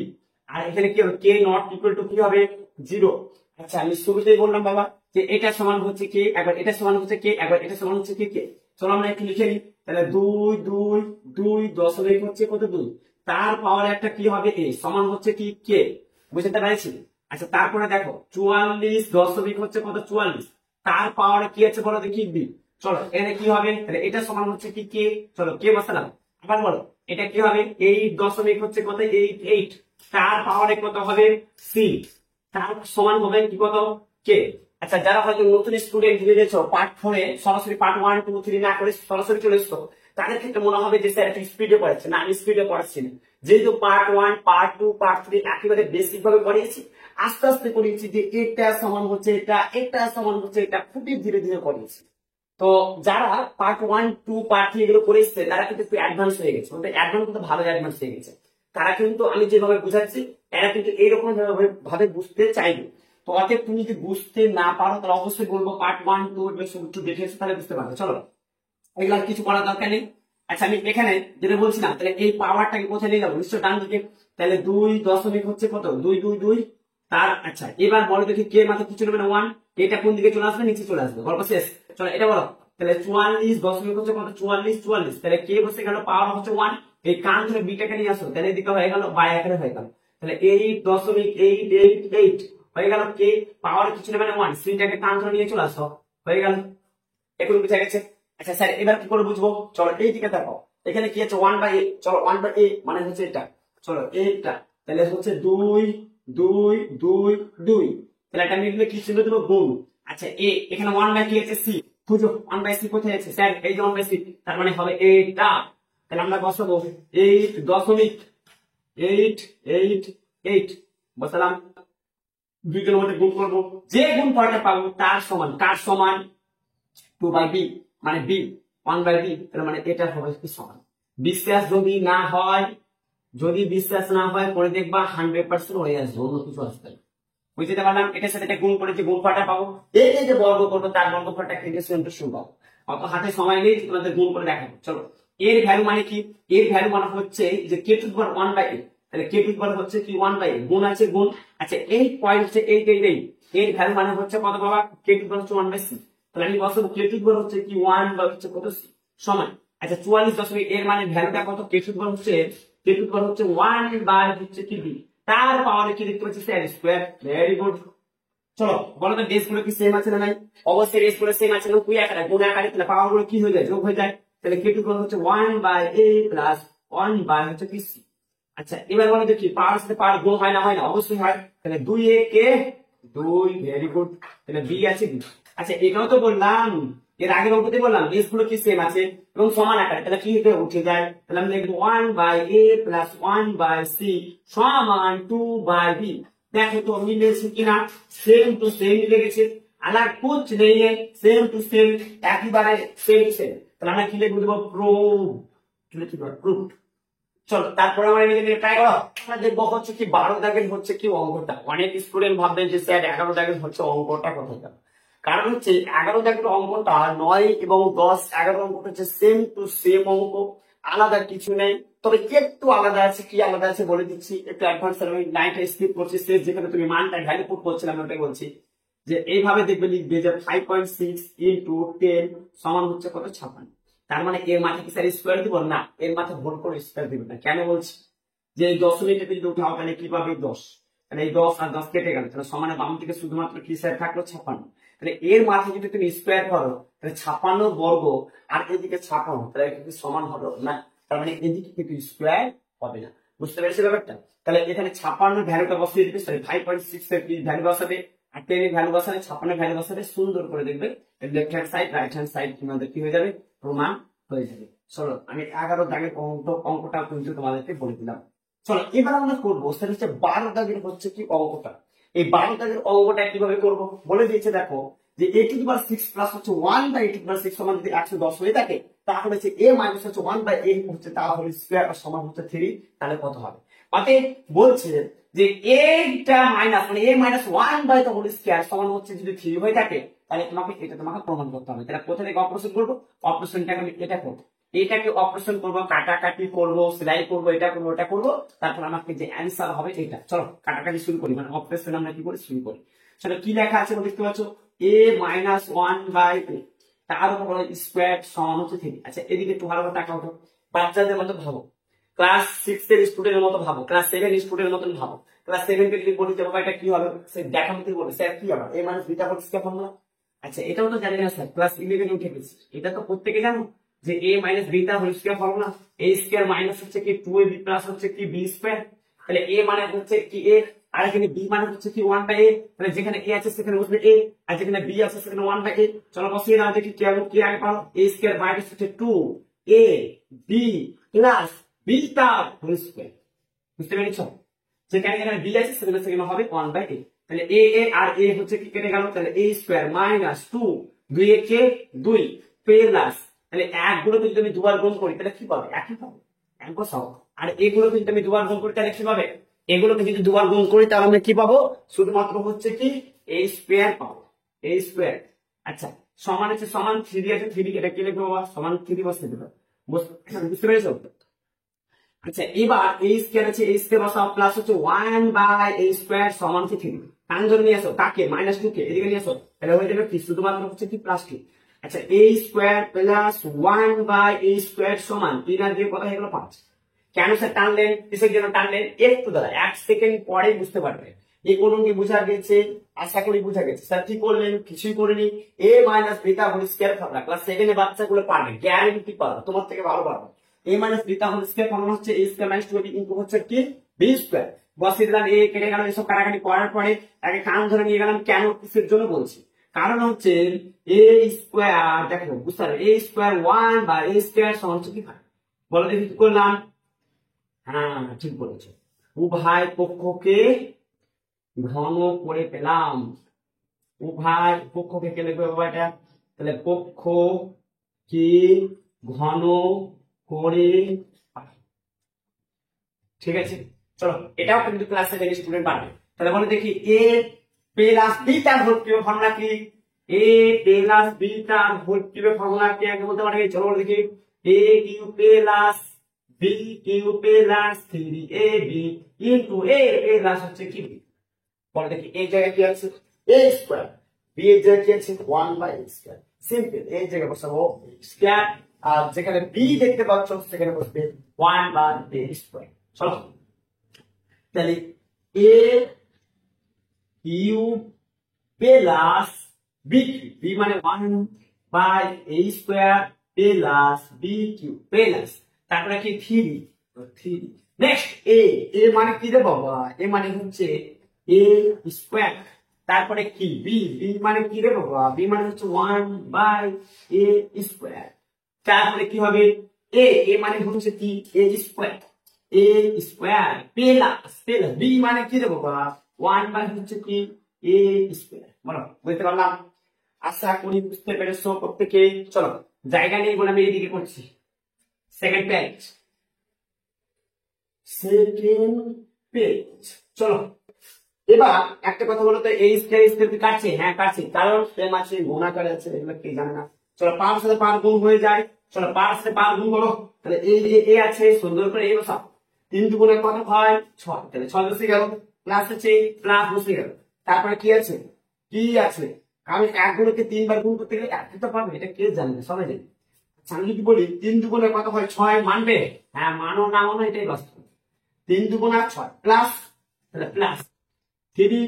S1: আর এখানে কি হবে, কে নট ইকুয়াল টু কি হবে 0। আচ্ছা আমি শুরুতেই বললাম বাবা যে এটা সমান হচ্ছে কে, একবার এটা সমান হচ্ছে কে, একবার এটা সমান হচ্ছে কে কে। চলো আমরা একটু লিখে নিই। তাহলে 2 দশমিক হচ্ছে কত 2, তার পাওয়ার একটা কি হবে এ, সমান হচ্ছে কি কে। বুঝতে পারছি? আচ্ছা তারপরে দেখো 44 দশমিক হচ্ছে কত 44, তার পাওয়ারে কি আছে বলো দেখি বি। চলো এখানে কি হবে, তাহলে এটা সমান হচ্ছে কি কে। চলো কে বসালাম। আবার বলো এটা কি হবে 8 দশমিক হচ্ছে কত 8, তার পাওয়ারে কত হবে সি, তার সমান হবে কি কত কে। আচ্ছা যারা হয়তো নতুন স্টুডেন্ট হয়ে গেছো পার্ট 4 এ, সরাসরি পার্ট 1 2 3 না করে সরাসরি চলে এসছো, তাদের ক্ষেত্রে মনে হবে যে স্যার একটু স্পিডে পড়াচ্ছে। না, আমি স্পিডে পড়াচ্ছি না, যেহেতু পার্ট 1 পার্ট 2 পার্ট 3 একেবারে বেসিক ভাবে পড়িয়েছি, আস্তে আস্তে করিয়েছি যে এটা সমান হচ্ছে এটা, এটা সমান হচ্ছে এটা, খুবই ধীরে ধীরে করিয়েছি। তো যারা পার্ট 1 2 পার্ট 3 এগুলো করে এসছে তারা কিন্তু একটু অ্যাডভান্স হয়ে গেছে, মানে অ্যাডভান্স কিন্তু ভালো অ্যাডভান্স হয়ে গেছে। তারা কিন্তু আমি যেভাবে বুঝাচ্ছি এরা কিন্তু এইরকম ভাবে বুঝতে চাইবে। তো অতএব তুমি যদি বুঝতে না পারো তাহলে অবশ্যই বলবো পার্ট 1 2 একটু দেখে এসে তাহলে বুঝতে পারবে। চলো, এগুলো আর কিছু করার দরকার নেই। আচ্ছা, আমি এখানে যেটা বলছিলাম, তাহলে এই পাওয়ারটাকে কোথায় নিয়ে যাবো? নিশ্চয় ডান দিকে। তাহলে 2 দশমিক হচ্ছে কত? 2 2 2 তার। আচ্ছা, এবার বলো দেখি কে মাথা কিছু নেবে না 1, এটা কোন দিকে চলে আসবে? নিচে চলে আসবে। গল্প শেষ। চলো এটা বলো। তাহলে 44 দশমিক হচ্ছে কত? 44 44। তাহলে কে বসে গেল? পাওয়ার হচ্ছে 1। এই কান ধরে বিটাকে নিয়ে আসো, তাহলে এদিকে হয়ে গেল বাই আকারে হয়ে গেল। তাহলে 8.888 হয়ে গেল। কে পাওয়ার কিছু নেবে না 1, স্ক্রিনটাকে কান ধরে নিয়ে চলে আসো, হয়ে গেল। এখন বুঝা গেছে? আচ্ছা স্যার, এবার কি করে বুঝবো? চলো এই দিকে দেখো, এখানে কি আছে? 1/a। চলো 1/a মানে হচ্ছে এটা। চলো এইটা, তাহলে হচ্ছে 2 2 2 2। তাহলে এটা মিলবে কি ছিল? দেবো গুণ। আচ্ছা, এখানে 1/, কি আছে? c। খুঁজো 1/c কোথায় আছে? স্যার এই যে 1/c, তার মানে হবে এটা। তাহলে আমরা বসাবো 8.888 বসালাম। 2 এর মধ্যে গুণ করবো, যে গুণ ফলটা পাবো তার সমান। কার সমান? 2/b, মানে b 1/b। তার মানে এটা হবে কি সমান। বিশ্বাস যদি না হয়, যদি বিশ্বাস না হয় করে দেখবা 100% হয়ে আসবে, অন্য কিছু আসবে না। বুঝতে পারলাম? এটার সাথে এটা গুণ করে যে গুণফলটা পাবো, এই যে বর্গ করবো তার বর্গফলটা কেটে সেন্টার শুরু পাবো। অত হাতে সময় নেই, তোমাদের গুণ করে দেখাবো। চলো, এর ভ্যালু মানে কি? এর ভ্যালু মানে হচ্ছে যে k two the power 1/a। তাহলে k টু দি পাওয়ার হচ্ছে কি 1/a, গুণ আছে গুণ। আচ্ছা, 8.888 এর ভ্যালু মানে হচ্ছে কত বাবা? k টু দি পাওয়ার হচ্ছে 1/c। তাহলে আমি বসাবো k টু দি পাওয়ার হচ্ছে কি 1 বা হচ্ছে কত c সমান। আচ্ছা, 44 দশমিক এর মানে ভ্যালুটা কত? k টু দি পাওয়ার হচ্ছে 1 বাই হচ্ছে কি b, তার পাওয়ারে কি দেখতে পাচ্ছি? Sir square. Very good. চলো বলো তো বেস গুলো কি সেম আছে না নাই? অবশ্যই বেস গুলো সেম আছে না? কুই আকারে গুণ আকারে, তাহলে পাওয়ার গুলো কি হয়ে যায়? যোগ হয়ে যায়। তাহলে k টু দি পাওয়ার হচ্ছে 1/a প্লাস 1 বাই হচ্ছে কি c। আচ্ছা, এবার বলো দেখি পাওয়ার সাথে পাওয়ার গুণ হয় না? হয় না, অবশ্যই হয়। তাহলে 2a কে 2, ভেরি গুড। তাহলে b আছে b। আচ্ছা, এটাও তো বললাম, এর আগের অঙ্কতে বললাম বেস গুলো কি সেম আছে এবং সমান আকারে, তাহলে কি হতে উঠে যায়? তাহলে আমি লিখবো 1/a প্লাস 1/c সমান 2/b। দেখো তো মিলেছে কিনা? সেম টু সেম মিলে গেছে, अलग कुछ नहीं है, सेम टू सेम, একেবারে সেম টু সেম। তাহলে আমরা কি লিখবো? দেবো প্রুভ। কি লিখবো? প্রুভ। চলো তারপরে আমরা নিজে ট্রাই করো। আমরা দেখবো হচ্ছে কি 12 দাগের হচ্ছে কি অঙ্কটা। অনেক স্টুডেন্ট ভাববে যে স্যার 11 দাগের হচ্ছে অঙ্কটা কোথায় যাবে? কারণ হচ্ছে 11 দাগের অঙ্কটা 9 এবং 10 11 অঙ্কটা হচ্ছে সেম টু সেম অঙ্ক, আলাদা কিছু নেই। তবে একটু আলাদা আছে, কি আলাদা আছে বলে দিচ্ছি। একটু অ্যাডভান্স আমি 9টা স্কিপ করছি, শেষ যেখানে তুমি মানটা ভ্যালু পুট করছিলাম ওটাই বলছি। যে এইভাবে দেখবে, লিখবে যে 5.6 ইনটু 10 সমান হচ্ছে কত? 56। তার মানে এর মাথায় কি স্যার স্কোয়ার দিব? না, এর মাথায় ভুল করে স্কোয়ার দিব না। কেন বলছি? যে এই দশমিকটা যদি উঠাও তাহলে কি পাবে? 10। তাহলে এই 10 আর 10 কেটে গেল, তাহলে সমানে বাম দিকে শুধুমাত্র কি স্যার থাকলো? 56। তাহলে এর মাথায় যদি তুমি স্কোয়ার করো তাহলে 56 বর্গ আর এদিকে 56, তাহলে কিন্তু সমান হলো না। তার মানে এদিকে কিন্তু স্কোয়ার হবে না। বুঝতে পেরেছি ব্যাপারটা? তাহলে এখানে 56 ভ্যালুটা বসিয়ে দিবে, সরি 5.6 এর কি ভ্যালু বসাবে, আর 10 এর ভ্যালু বসাবে, 56 ভ্যালু বসাবে। সুন্দর করে দেখবে left hand side right hand side তোমাদের কি হয়ে যাবে? প্রমাণ হয়ে যাবে। চলো আমি 11 দাগের অঙ্কটা কিন্তু তোমাদেরকে বলে দিলাম। চলো এবার আমরা করবো সেটা হচ্ছে 12 দাগের হচ্ছে কি অঙ্কটা। এই 12 দাগের অঙ্কটা কিভাবে করবো বলে দিয়েছে। দেখো যে a to the power 6 plus হচ্ছে 1/a টু দি পাওয়ার 6 সমান যদি 110 হয়ে থাকে, তাহলে হচ্ছে a মাইনাস হচ্ছে 1/a হচ্ছে তাহলে স্কয়ার সমান হচ্ছে 3, তাহলে কত হবে? অতএব বলছে যে এইটা মাইনাস মানে a minus 1/the whole square সমান হচ্ছে যদি 3 হয়ে থাকে, তাহলে তোমাকে প্রমাণ করতে হবে। তাহলে কোথা থেকে অপারেশন করবো? অপারেশনটাকে আমি এটা করবো, এটাকে অপারেশন করবো, কাটাকাটি করবো, সেলাই করবো, এটা করবো, এটা করবো, তারপর আমাকে যে অ্যান্সার হবে এটা। চলো কাটাকাটি শুরু করি, মানে অপারেশন আমরা কি করে শুরু করি। চলো কি লেখা আছে দেখতে পাচ্ছ? a মাইনাস 1/a তার উপর স্কয়ার সমান হচ্ছে 3। আচ্ছা, এদিকে একটু ভালো করে তাকাও তো, বাচ্চাদের মতো ভাবো, ক্লাস 6 এর স্টুডেন্টের মতো ভাবো, ক্লাস 7 এর স্টুডেন্টের মতো ভাবো। ক্লাস 7 কে যদি বলি যে বাবা এটা কি হবে, সে দেখাতে বলে স্যার কি হবে? a minus beta whole square formula. আচ্ছা, এটাও তো জানি না স্যার, ক্লাস 11 এ উঠে গেছি, এটা তো প্রত্যেকে জানো যে a minus beta whole square formula. a square minus হচ্ছে কি 2ab প্লাস হচ্ছে কি b স্কয়ার। তাহলে a মানে হচ্ছে কি a, আর এখানে b মানে হচ্ছে কি 1/a। তাহলে যেখানে a আছে সেখানে বসবে a, আর যেখানে b আছে সেখানে 1/a। চলো বসিয়ে দাও দেখি কি হবে, কি আগে পাও। a স্কয়ার মাইনাস হচ্ছে 2 এ বি প্লাস বি তার হোল স্কয়ার। বুঝতে পেরেছো? যেখানে এখানে বি আছে সেখানে হবে 1/a। তাহলে এ এ আর এ হচ্ছে কি কেটে গেল, তাহলে a স্কয়ার মাইনাস 2 2 এ কে 2 প্লাস, তাহলে এক গুলো যদি আমি দুবার গুণ করি তাহলে কি পাবে? একই পাবে, এক বসাও। আর এগুলো যদি আমি দুবার গুণ করি তাহলে কি পাবে? এগুলোকে যদি দুবার গুণ করি তাহলে আমরা কি পাবো? শুধুমাত্র হচ্ছে কি a স্কয়ার পাবো, a স্কয়ার। আচ্ছা সমান আছে সমান, 3 আছে 3, এটা কি লিখবো বাবা? সমান 3 বসে দেবো। বুঝতে পেরেছো? আচ্ছা এবার a স্কয়ার আছে, a স্কয়ার বসাও, প্লাস হচ্ছে 1/a স্কয়ার সমান কি 3। কান ধরে নিয়ে আসো, কাকে? -2 কে এদিকে নিয়ে আসো, তাহলে হয়ে যাবে কি শুধুমাত্র হচ্ছে কি প্লাস 2। আচ্ছা a square plus 1/a square সমান 3 আর 2 কত হয়ে গেল? 5। কেন স্যার টানলেন? কিসের জন্য টানলেন? একটু দাঁড়া, 1 সেকেন্ড পরে বুঝতে পারবে। এই কোনটি বোঝা গেছে? আশা করি বোঝা গেছে। স্যার কি করলেন? কিছুই করিনি। a minus beta whole square formula class 7 এর বাচ্চাগুলো পারবে, গ্যারান্টি পারবে, তোমার থেকে ভালো পারবে। a minus beta whole square formula হচ্ছে a square minus 2b into হচ্ছে কি b স্কয়ার। বসিয়ে দিলাম, a কেটে গেল, এসব কাটাকাটি করার পরে আগে কান ধরে নিয়ে গেলাম। কেন? কিসের জন্য বলছি? কারণ হচ্ছে a স্কয়ার, দেখো বুঝতে পারবে, a স্কয়ার 1/a স্কয়ার সমান হচ্ছে কি? বলো দেখি কি করলাম? হ্যাঁ ঠিক বলেছো, উভয় পক্ষকে ঘন করে পেলাম। উভয় পক্ষকে কে লিখবে বাবা এটা? তাহলে পক্ষ কি ঘন করে, ঠিক আছে। চলো এটাও কিন্তু ক্লাস 7 এর স্টুডেন্ট পারবে। তাহলে বলে দেখি a প্লাস b তার হোল কিউবের ফর্মুলা কি? a প্লাস b তার হোল কিউবের ফর্মুলা কি আগে বলতে পারবে? চলো বলে দেখি a cube plus b cube plus 3ab into a plus হচ্ছে কি? বলে দেখি এই জায়গায় কি আছে? a স্কয়ার, b এর জায়গায় কি আছে? 1/a square. সিম্পল, এই জায়গায় বসাবো স্কয়ার, আর যেখানে b দেখতে পাচ্ছ সেখানে বসবে 1/a স্কয়ার। চলো তাহলে a cube plus b cube, b মানে 1/a square plus b cube plus তারপরে কি 3। নেক্সট a মানে কি রে বাবা? a মানে হচ্ছে a স্কয়ার, তারপরে কি b মানে কি রে বাবা? b মানে হচ্ছে 1/a স্কয়ার, তারপরে কি হবে? a মানে হচ্ছে কি a square, a square plus b মানে কি রে বাবা? 1 হচ্ছে কি a স্কয়ার। বলো বুঝতে পারলাম? আশা করি বুঝতে পেরেছো প্রত্যেকে। চলো জায়গা নেই বলে আমি এইদিকে করছি। সেকেন্ড পেজ, চলো এবার একটা কথা বলো তো, এই স্কয়ার কি কাটছে? হ্যাঁ কাটছে, কারণ সেম আছে, গুণ আকারে আছে, এগুলো কি জানে না। চলো পাঁচ সাথে পাঁচ গুণ হয়ে যায়, চলো পাঁচ সাথে পাঁচ গুণ করো, তাহলে এই যে এ আছে সুন্দর করে এই বসাও, 3 দুগুণে কত হয়? 6, তাহলে 6 বসে গেল, প্লাস আছে প্লাস বসে গেল, তারপরে কি আছে? কি আছে? আমি এক গুণকে 3 বার গুণ করতে গেলে এক তো পাবে, এটা কে জানে না, সবাই জানে। আচ্ছা আমি যদি বলি 3 দুগুণে কত হয়? 6, মানবে? হ্যাঁ মানো না মানো এটাই বাস্তব। 3 দুগুণ আর 6 প্লাস, তাহলে প্লাস 3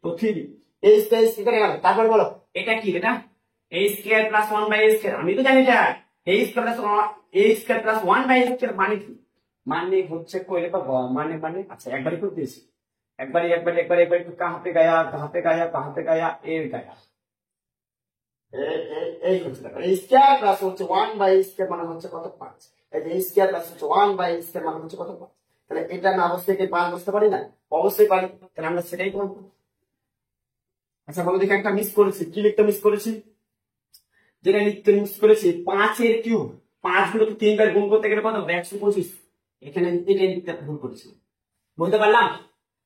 S1: তো 3 এই স্কয়ার এখানে গেল, তারপর বলো এটা কি? এটা a square plus 1/a square, আমি তো জানি এটা a square plus a square plus 1/a square মানে কি? মানে হচ্ছে কইলে বাবা মানে আচ্ছা একবারই করে দিয়েছি, একবারই একটু কাহা পে গায়া এ গায়া এই হচ্ছে দেখো, a স্কয়ার প্লাস হচ্ছে 1/a স্কয়ার মানে হচ্ছে কত? 5। এই যে a স্কয়ার প্লাস হচ্ছে 1/a স্কয়ার মানে হচ্ছে কত? 5। তাহলে এটা না অবশ্যই কি 5 বসতে পারি না? অবশ্যই পারি, তাহলে আমরা সেটাই করব। আচ্ছা বলো দেখি, একটা মিস করেছি, কি লিখতে মিস করেছি? যেটা লিখতে মিস করেছি 5 এর কিউব, 5 গুলোকে 3 বার গুণ করতে গেলে কত? 125। এখানে এটাই লিখতে ভুল করেছি, বুঝতে পারলাম?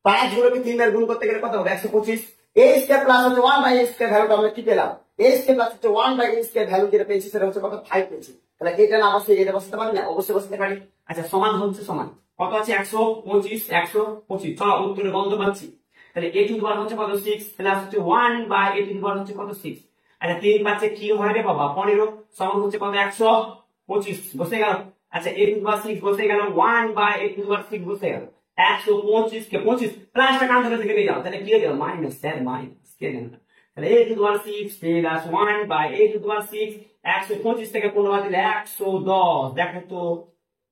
S1: 5 গুলোকে 3 বার গুণ করতে গেলে কত? 125। a স্কয়ার প্লাস হচ্ছে 1/a স্কয়ার ভ্যালুটা আমরা কি পেলাম? a স্কয়ার প্লাস হচ্ছে 1/a স্কয়ার ভ্যালু যেটা পেয়েছি সেটা হচ্ছে কত? 5 পেয়েছি। তাহলে এটা না অবশ্যই এটা বসাতে পারি না? অবশ্যই বসাতে পারি। আচ্ছা সমান হচ্ছে সমান কত আছে? 125 চলো উত্তরে বন্ধ পাচ্ছি। তাহলে a টু দি পাওয়ার হচ্ছে কত? 6 প্লাস হচ্ছে 1/a টু দি পাওয়ার হচ্ছে কত? 6। আচ্ছা 3 5 কি হয় রে বাবা? 15 সমান হচ্ছে কত? 125 বসে গেল। আচ্ছা a টু দি পাওয়ার 6 বসে গেল, 1/a টু দি পাওয়ার 6 বসে গেল, 125 কে 25 প্লাসটা কান ধরে থেকে নিয়ে যাও, তাহলে কি হয়ে গেল? মাইনাস, স্যার মাইনাস কে জানে না। তাহলে a to the power 6 plus 1/a to the power 6, 125 থেকে 15 বাদ দিলে 110। দেখো তো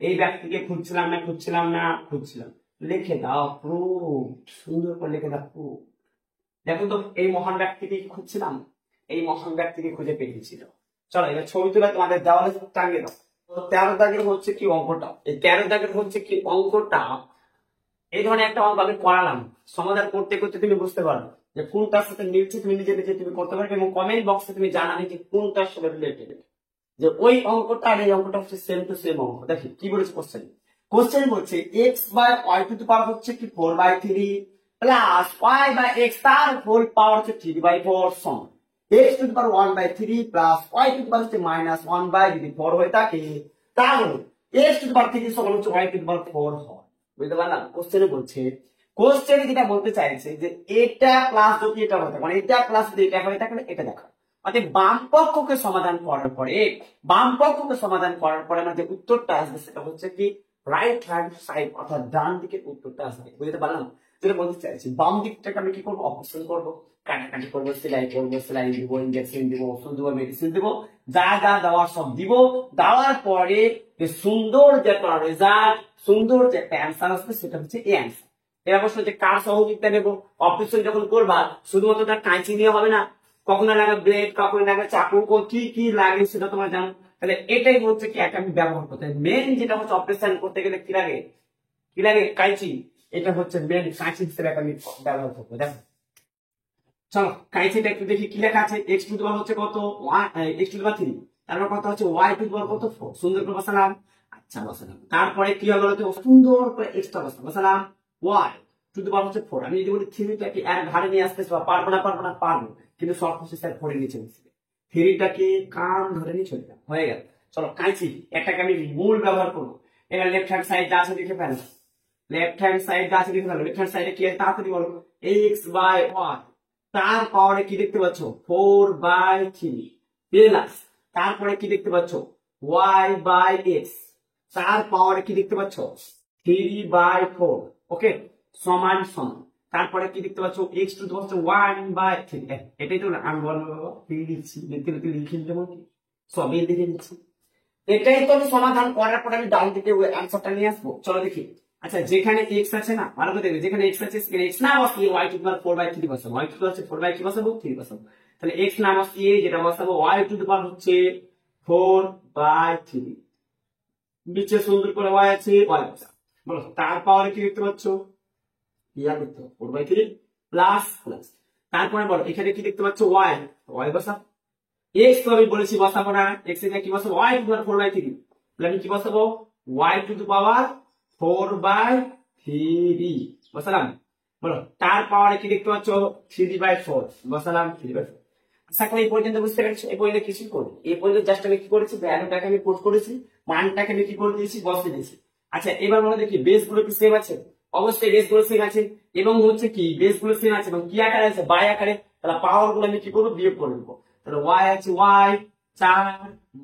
S1: এই ব্যক্তিকে খুঁজছিলাম খুঁজছিলাম, লিখে দাও প্রুফ, সুন্দর করে লিখে দাও প্রুফ। দেখো তো এই মহান ব্যক্তিকে খুঁজছিলাম, এই মহান ব্যক্তিকে খুঁজে পেয়েছিল। চলো এবার ছবি তুলে তোমাদের দেওয়ালে টাঙিয়ে দাও। 13 দাগের হচ্ছে কি অঙ্কটা, এই 13 দাগের হচ্ছে কি অঙ্কটা, এই ধরনের একটা অঙ্ক আমি করালাম। সমাধান করতে করতে তুমি বুঝতে পারবে যে কোনটার সাথে মিলছে, তুমি নিজে নিজে তুমি করতে পারবে, এবং কমেন্ট বক্সে তুমি জানাবে যে কোনটার সাথে রিলেটেড। যে ওই অঙ্কটা আর এই অঙ্কটা হচ্ছে সেম টু সেম অঙ্ক। দেখি কি বলেছে কোশ্চেন। কোশ্চেন বলছে x by y to the power হচ্ছে কি 4/3 প্লাস ওয়াই বাই এক্স তার হোল পাওয়ার হচ্ছে 3/4 সম x to the power 1/3 plus y to the power হচ্ছে -1/, যদি 4 হয়ে থাকে তাহলে এক্স টু দি পাওয়ার 3 সমান হচ্ছে ওয়াই টু দি পাওয়ার 4 হয়। বুঝতে পারলাম? কোশ্চেনে বলছে, কোশ্চেনে যেটা বলতে চাইছে যে এটা প্লাস যদি এটা হয়ে থাকে, মানে এটা প্লাস যদি এটা হয়ে থাকে, এটা দেখো অর্থাৎ বাম পক্ষকে সমাধান করার পরে, বাম পক্ষকে সমাধান করার পরে আমাদের উত্তরটা আসবে সেটা হচ্ছে কি রাইট হ্যান্ড সাইড, অর্থাৎ ডান দিকের উত্তরটা আসবে। বুঝতে পারলাম? যেটা বলতে চাইছি, বাম দিকটাকে আমি কি করবো, অপারেশন করবো, কাটাকাটি করবো, সেলাই করবো, সেলাই দিব, ইঞ্জেকশন দিব, ওষুধ দিব, মেডিসিন দিব, যা যা দেওয়ার সব দিব। দেওয়ার পরে যে সুন্দর যে একটা রেজাল্ট, সুন্দর যে একটা অ্যান্সার আসবে সেটা হচ্ছে এই অ্যান্সার। এর অবশ্য যে কার সহযোগিতা নেবো, অপারেশন যখন করবা শুধুমাত্র তার কাঁচি দিয়ে হবে না, কখনো লাগে ব্লেড, কখনো লাগে চাকু, কি কি লাগে সেটা তোমরা জানো। তাহলে এটাই হচ্ছে কি একটা আমি ব্যবহার করতে, মেন যেটা হচ্ছে অপারেশন করতে গেলে কি লাগে, কি লাগে, কাঁচি। এটা হচ্ছে মেন কাঁচি হিসেবে আমি ব্যবহার করবো। দেখো চলো কাঁচিটা একটু দেখি কি লেখা আছে। এক্স টু দি পাওয়ার হচ্ছে কত, এক্স টু দি পাওয়ার 3, তারপর কত হচ্ছে ওয়াই টু দি পাওয়ার কত 4, সুন্দর করে বসালাম। আচ্ছা বসালাম, তারপরে কি হলো বলতো, সুন্দর করে এক্সট্রা বসালাম, ওয়াই টু দি পাওয়ার হচ্ছে 4। আমি যদি বলি 3টা কি এক ঘাড়ে নিয়ে আসতে পারবো না, পারবো না, পারবো, কিন্তু শর্ট হচ্ছে স্যার 4 নিচে বসবে, 3টা কি কান ধরে নিয়ে চলে যাবে, হয়ে গেল। চলো কাঁচি একটাকে আমি মূল ব্যবহার করবো। এবার লেফট হ্যান্ড সাইড যা আছে লিখে ফেলো, লেফট হ্যান্ড সাইড যা আছে লিখে ফেলো। লেফট হ্যান্ড সাইডে কি আছে তাড়াতাড়ি বলো, এক্স বাই ওয়াই তার পাওয়ারে কি দেখতে পাচ্ছ 4/3 প্লাস তারপরে কি দেখতে পাচ্ছ ওয়াই বাই এক্স তার পাওয়ারে কি দেখতে পাচ্ছ 3/4, ওকে, সমান সমান। তারপরে কি দেখতে পাচ্ছ এক্স টু দি পাওয়ার 1/3, এটাই তো আমি বলবো লিখছি, লিখতে লিখতে লিখে যেমন সবই লিখে নিচ্ছি। এটাই তো আমি সমাধান করার পরে আমি ডান দিকে অ্যান্সারটা নিয়ে আসবো। চলো দেখি। আচ্ছা যেখানে এক্স আছে না, ভালো করে দেখবে, যেখানে এক্স আছে সেখানে এক্স না বসিয়ে ওয়াই টু দি পাওয়ার 4/3 বসাবো, ওয়াই টু দি পাওয়ার হচ্ছে 4/3 বসাবো, 3 বসাবো। তাহলে এক্স না বসিয়ে যেটা বসাবো ওয়াই টু দি পাওয়ার হচ্ছে 4/3, নিচে সুন্দর করে ওয়াই আছে, ওয়াই বসাবো। বলো তার পাওয়ারে কি দেখতে পাচ্ছ, ইয়া দেখতে 4/3 প্লাস প্লাস। তারপরে বলো এখানে কি দেখতে পাচ্ছ ওয়াই, ওয়াই বসাবো। এক্স তো আমি বলেছি বসাবো না, এক্স এর কি বসাবো ওয়াই টু দি পাওয়ার 4/3, তাহলে আমি কি বসাবো ওয়াই টু দি পাওয়ার 4/3 বসালাম। বলো তার পাওয়ারে কি দেখতে পাচ্ছ 3/4 বসালাম, 3/4। আশা করি এই পর্যন্ত বুঝতে পেরেছো। এই পর্যন্ত কিছু করি, এই পর্যন্ত জাস্ট আমি কি করেছি, ভ্যালুটাকে আমি পুট করেছি, মানটাকে আমি কি করে দিয়েছি, বসিয়ে দিয়েছি। আচ্ছা এবার বলো দেখি বেস গুলো কি সেম আছে, অবশ্যই বেস গুলো সেম আছে, এবং হচ্ছে কি বেস গুলো সেম আছে এবং কি আকারে আছে, বাই আকারে। তাহলে পাওয়ার গুলো আমি কি করবো, বিয়োগ করে দেবো। তাহলে ওয়াই আছে ওয়াই 4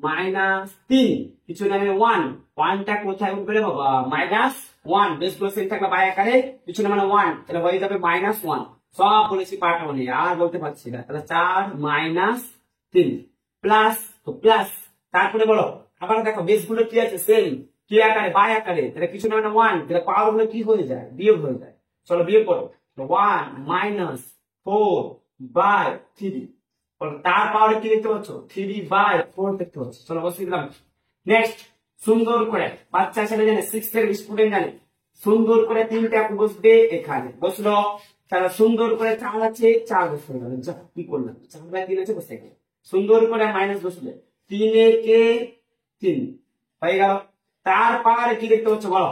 S1: -3, কিছু নামে 1, 1টা কোথায় উঠবে রে বাবা, -1, বেস গুলো সেম থাকবে বাই আকারে, কিছু না মানে 1, তাহলে হয়ে যাবে -1। সব বলেছি পার্ট ওয়ানে, আর বলতে পারছি না। তাহলে 4 -3 প্লাস, তো প্লাস তারপরে বলো আবার দেখো বেস গুলো কি আছে সেম, কি আকারে বাই আকারে, তাহলে কিছু না মানে 1, তাহলে পাওয়ার গুলো কি হয়ে যায়, বিয়োগ হয়ে যায়। চলো বিয়োগ করো, 1 -4/3, তার পাওয়ারে কি দেখতে পাচ্ছ 3/4 দেখতে পাচ্ছ। চলো বসিয়ে দিলাম। নেক্সট সুন্দর করে বাচ্চা ছেলে জানে, 6 এর স্টুডেন্ট জানে, সুন্দর করে 3টা বসবে এখানে, বসলো। তাহলে সুন্দর করে 4 আছে, 4 বসে গেল, যা কি করলাম 4/3 আছে বসে গেল, সুন্দর করে মাইনাস বসলে 3 একে 3 হয়ে গেল। তার পাওয়ারে কি দেখতে পাচ্ছ বলো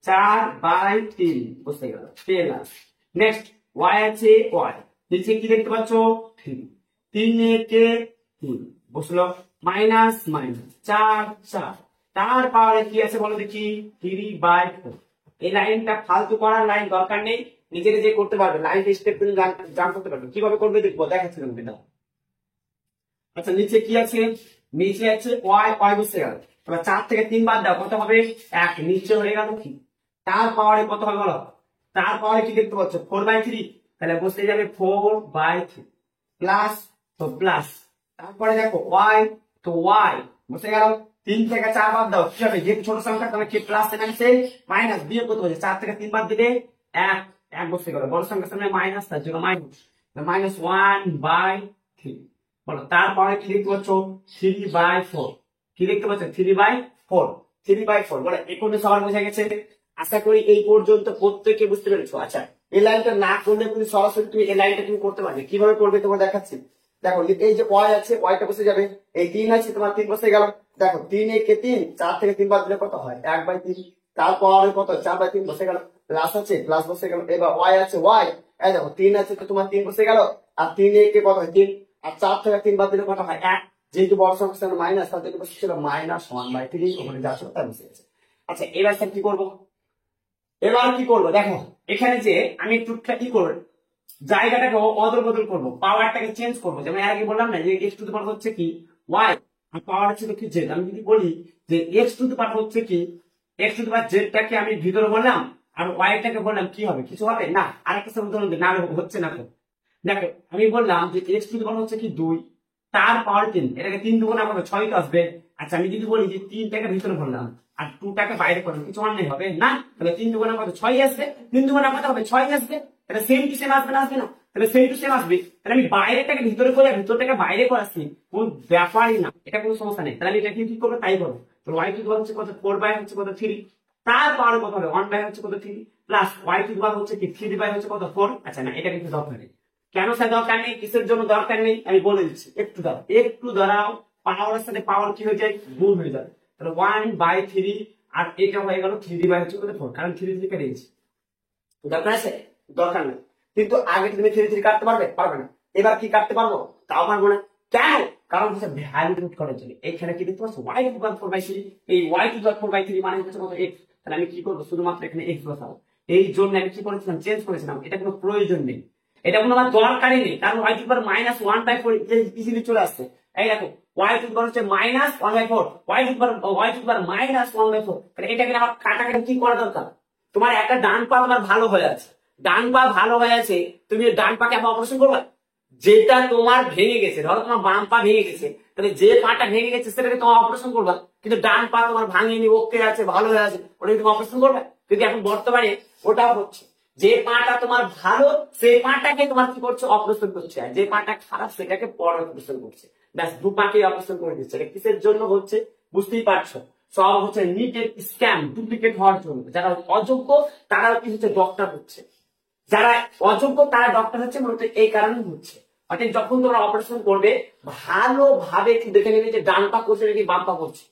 S1: 4/3 বসে গেল, প্লাস নেক্সট ওয়াই আছে ওয়াই, নিচে কি দেখতে পাচ্ছ 3, 3 একে 3 বসলো, মাইনাস মাইনাস 4 4, তার পাওয়ারে কি আছে বলো দেখি 3/4। এই লাইনটা ফালতু করার লাইন দরকার নেই, নিজে নিজে করতে পারবে, লাইন স্টেপ তুমি জান করতে পারবে, কিভাবে করবে দেখবো, দেখাচ্ছি তোমাকে দাও। আচ্ছা নিচে কি আছে, নিচে আছে ওয়াই, ওয়াই বসে গেল। এবার 4 থেকে 3 বাদ দাও, কত হবে 1, নিচে হয়ে গেল কি, তার পাওয়ারে কত হবে বলো, তার পাওয়ারে কি দেখতে পাচ্ছ 4/3, তাহলে বসে যাবে 4/3 প্লাস, তো প্লাস তারপরে দেখো ওয়াই, তো ওয়াই বসে গেল। 3 থেকে 4 বাদ দাও, কি হবে, যেহেতু ছোট সংখ্যা তাহলে কি প্লাস এখানে মাইনাস, বিয়োগ করতে হচ্ছে, 4 থেকে 3 বাদ দিলে 1, 1 বসে গেল, বড় সংখ্যার সামনে মাইনাস, তার জন্য মাইনাস -1/3। বলো তার পাওয়ারে কি দেখতে পাচ্ছ 3/4, কি দেখতে পাচ্ছ 3/4, 4, 3/4 বলে এখানে সবার বোঝা গেছে। আশা করি এই পর্যন্ত প্রত্যেকে বুঝতে পেরেছো। আচ্ছা, এই লাইনটা না করলে তুমি সরাসরি তুমি এই লাইনটা তুমি করতে পারবে। কিভাবে করবে তোমার দেখাচ্ছি। দেখো এই যে ওয়াই আছে, ওয়াইটা বসে যাবে, এই 3 আছে তোমার 3 বসে গেল। দেখো 3 একে 3, 4 থেকে 3 বাদ দিলে কত হয় 1/3, তারপর কত 4/3 বসে গেল, প্লাস আছে প্লাস বসে গেল। এবার ওয়াই আছে ওয়াই, এই দেখো 3 আছে তো তোমার 3 বসে গেল, আর 3 একে কত হয় 3, আর 4 থেকে 3 বাদ দিলে কত হয় 1। যেহেতু বড় সংখ্যা মাইনাস, তার থেকে বসে ছিল -1/3, ওখানে যা ছিল তাই বসে গেছে। আচ্ছা এবার স্যার কি করবো, এবার কি করবো দেখো এখানে যে আমি একটু কি করবো, জায়গাটাকে অদল বদল করবো, পাওয়ারটাকে চেঞ্জ করবো। যেমন এর আগে বললাম না যে এক্স টু দি পাওয়ার হচ্ছে কি ওয়াই, আর পাওয়ার হচ্ছে কি জেড। আমি যদি বলি যে এক্স টু দি পাওয়ার হচ্ছে কি এক্স টু দি পাওয়ার জেডটাকে আমি ভিতরে বললাম, আর ওয়াইটাকে বললাম, কি হবে, কিছু হবে না। আরেকটা উদাহরণ দিই, না হচ্ছে না তো। দেখো আমি বললাম যে এক্স টু দি পাওয়ার হচ্ছে কি 2, তার পাওয়ার 3, এটাকে 3 দুগুণ আমাকে 6 তো আসবে। আচ্ছা আমি যদি বলি যে 3টাকে ভিতরে ভরলাম আর 2টাকে বাইরে করলাম, কিছু অন্যায় হবে না। তাহলে 3 দুগুণ কত 6 আসবে, 3 দুগুণ কত হবে 6 আসবে। তাহলে সেম টু সেম আসবে না, আসবে না? তাহলে সেম টু সেম আসবে। তাহলে আমি বাইরেটাকে ভিতরে করে ভিতরটাকে বাইরে করাচ্ছি, কোন ব্যাপারই না, এটা কোনো সমস্যা নেই। তাহলে আমি এটা কি করবো তাই করবো। তো ওয়াই টু দি পাওয়ার হচ্ছে কত 4 হচ্ছে কত 3, তার পাওয়ার কত হবে 1 হচ্ছে কত 3, plus y to the power হচ্ছে কি 3 হচ্ছে কত 4। আচ্ছা না, এটা কিন্তু দরকার নেই। কেন স্যার দরকার নেই, কিসের জন্য দরকার নেই আমি বলে দিচ্ছি, একটু দাঁড়াও একটু দাঁড়াও। পাওয়ারের সাথে পাওয়ার কি হয়ে যায়, গুণ হয়ে যায়। তাহলে 1/3, আর এটা হয়ে গেল 3 হচ্ছে কত 4, কারণ 3 থেকে দিয়েছি। দরকার আছে, দরকার নেই। কিন্তু আগে তুমি 3 কাটতে পারবে, পারবে না। এবার কি কাটতে পারবো, তাও পারবো না। কেন, কারণ হচ্ছে ভ্যালু রুট করার জন্য। এইখানে কি দেখতে পাচ্ছ ওয়াই টু দি পাওয়ার 4/3, এই ওয়াই টু দি পাওয়ার 4/3 মানে হচ্ছে কত x। তাহলে আমি কি করবো, শুধুমাত্র এখানে x বসাবো। এই জন্য আমি কি করেছিলাম, চেঞ্জ করেছিলাম। এটা কোনো প্রয়োজন নেই, এটা কোনো আমার দরকারই নেই, কারণ Y to the power -1/4 easily চলে আসছে। এই দেখো ওয়াই টু দি পাওয়ার হচ্ছে -1/4, ওয়াই টু দি পাওয়ার -1/4। তাহলে এটাকে আমার কাটাকাটি কি করা দরকার, তোমার একটা ডান পা তোমার ভালো হয়ে আছে, ডান পা ভালো হয়ে আছে, তুমি ডান পাকে আবার অপারেশন করবে। যেটা তোমার ভেঙে গেছে, ধরো তোমার বাম পা ভেঙে গেছে, তাহলে যে পাটা ভেঙে গেছে সেটাকে তোমার অপারেশন করবা। কিন্তু ডান পা তোমার ভাঙেনি, ওকে আছে, ভালো হয়ে আছে, ওটাকে তুমি অপারেশন করবে। কিন্তু এখন বর্তমানে ওটাও হচ্ছে, যে পাটা তোমার ভালো সেই পাটাকে তোমার কি করছে, অপারেশন করছে, আর যে পাটা খারাপ সেটাকে পরে অপারেশন করছে। ব্যাস দু পাকে অপারেশন করে দিচ্ছে। এটা কিসের জন্য হচ্ছে বুঝতেই পারছো, সব হচ্ছে নিটের স্ক্যাম, ডুপ্লিকেট হওয়ার জন্য। যারা অযোগ্য তারাও কি হচ্ছে ডক্টর হচ্ছে, যারা অযোগ্য তারা ডক্টর হচ্ছে, মূলত এই কারণে হচ্ছে। অর্থাৎ যখন তোমরা অপারেশন করবে ভালোভাবে একটু দেখে নেবে যে ডান পা করছে নাকি বাম পা করছে,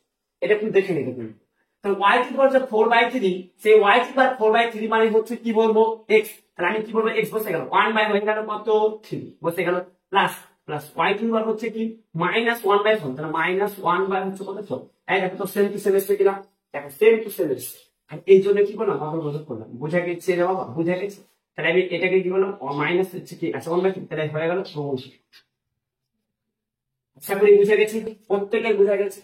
S1: এটা একটু দেখে নেবে তুমি। তাহলে ওয়াই টু হচ্ছে 4/3, সেই ওয়াই টু 4/3 মানে হচ্ছে কি বলবো এক্স। তাহলে আমি কি বলবো, এক্স বসে গেল 1/, হয়ে গেল কত 3 বসে গেল, প্লাস প্লাস ওয়াই টু হচ্ছে কি -1/4, তাহলে -1/, হচ্ছে কত 4। এই দেখো তো সেম টু সেম এসছে কিনা, দেখো সেম টু সেম এসছে। আর এই জন্য কি করলাম, অদল বদল করলাম। বুঝা গেছে রে বাবা, বুঝা গেছে। তাহলে আমি এটাকে কি বললাম, মাইনাস হচ্ছে কি আচ্ছা 1/3, তাহলে হয়ে গেল 4। আশা করি বুঝা গেছে, প্রত্যেকের বুঝা গেছে।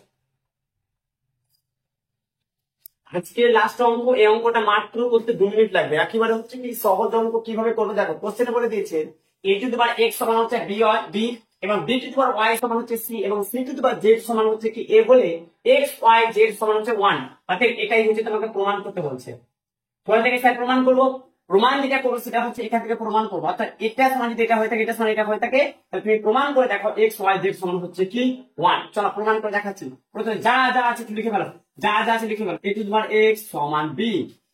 S1: আজকে লাস্ট অঙ্ক, এই অঙ্কটা মাত্র করতে 2 মিনিট লাগবে। একেবারে হচ্ছে কি সহজ অঙ্ক, কিভাবে করবে দেখো। কোশ্চেনে বলে দিয়েছে a to the power x সমান হচ্ছে b এবং b two the power y সমান হচ্ছে c এবং c two the power z সমান হচ্ছে কি a হলে x y z সমান হচ্ছে 1। অর্থাৎ এটাই হচ্ছে তোমাকে প্রমাণ করতে বলছে। কোথা থেকে স্যার প্রমাণ করবো, প্রমাণ যেটা করবো সেটা হচ্ছে এখান থেকে প্রমাণ করবো। অর্থাৎ এটা সমান যদি এটা হয়ে থাকে, এটা সমান এটা হয়ে থাকে, তাহলে তুমি প্রমাণ করে দেখো x y z সমান হচ্ছে কি 1। চলো প্রমাণ করে দেখাচ্ছি। প্রথমে যা যা আছে একটু লিখে ফেলো, যা যা আছে লিখে ফেলো। a to the power x সমান b,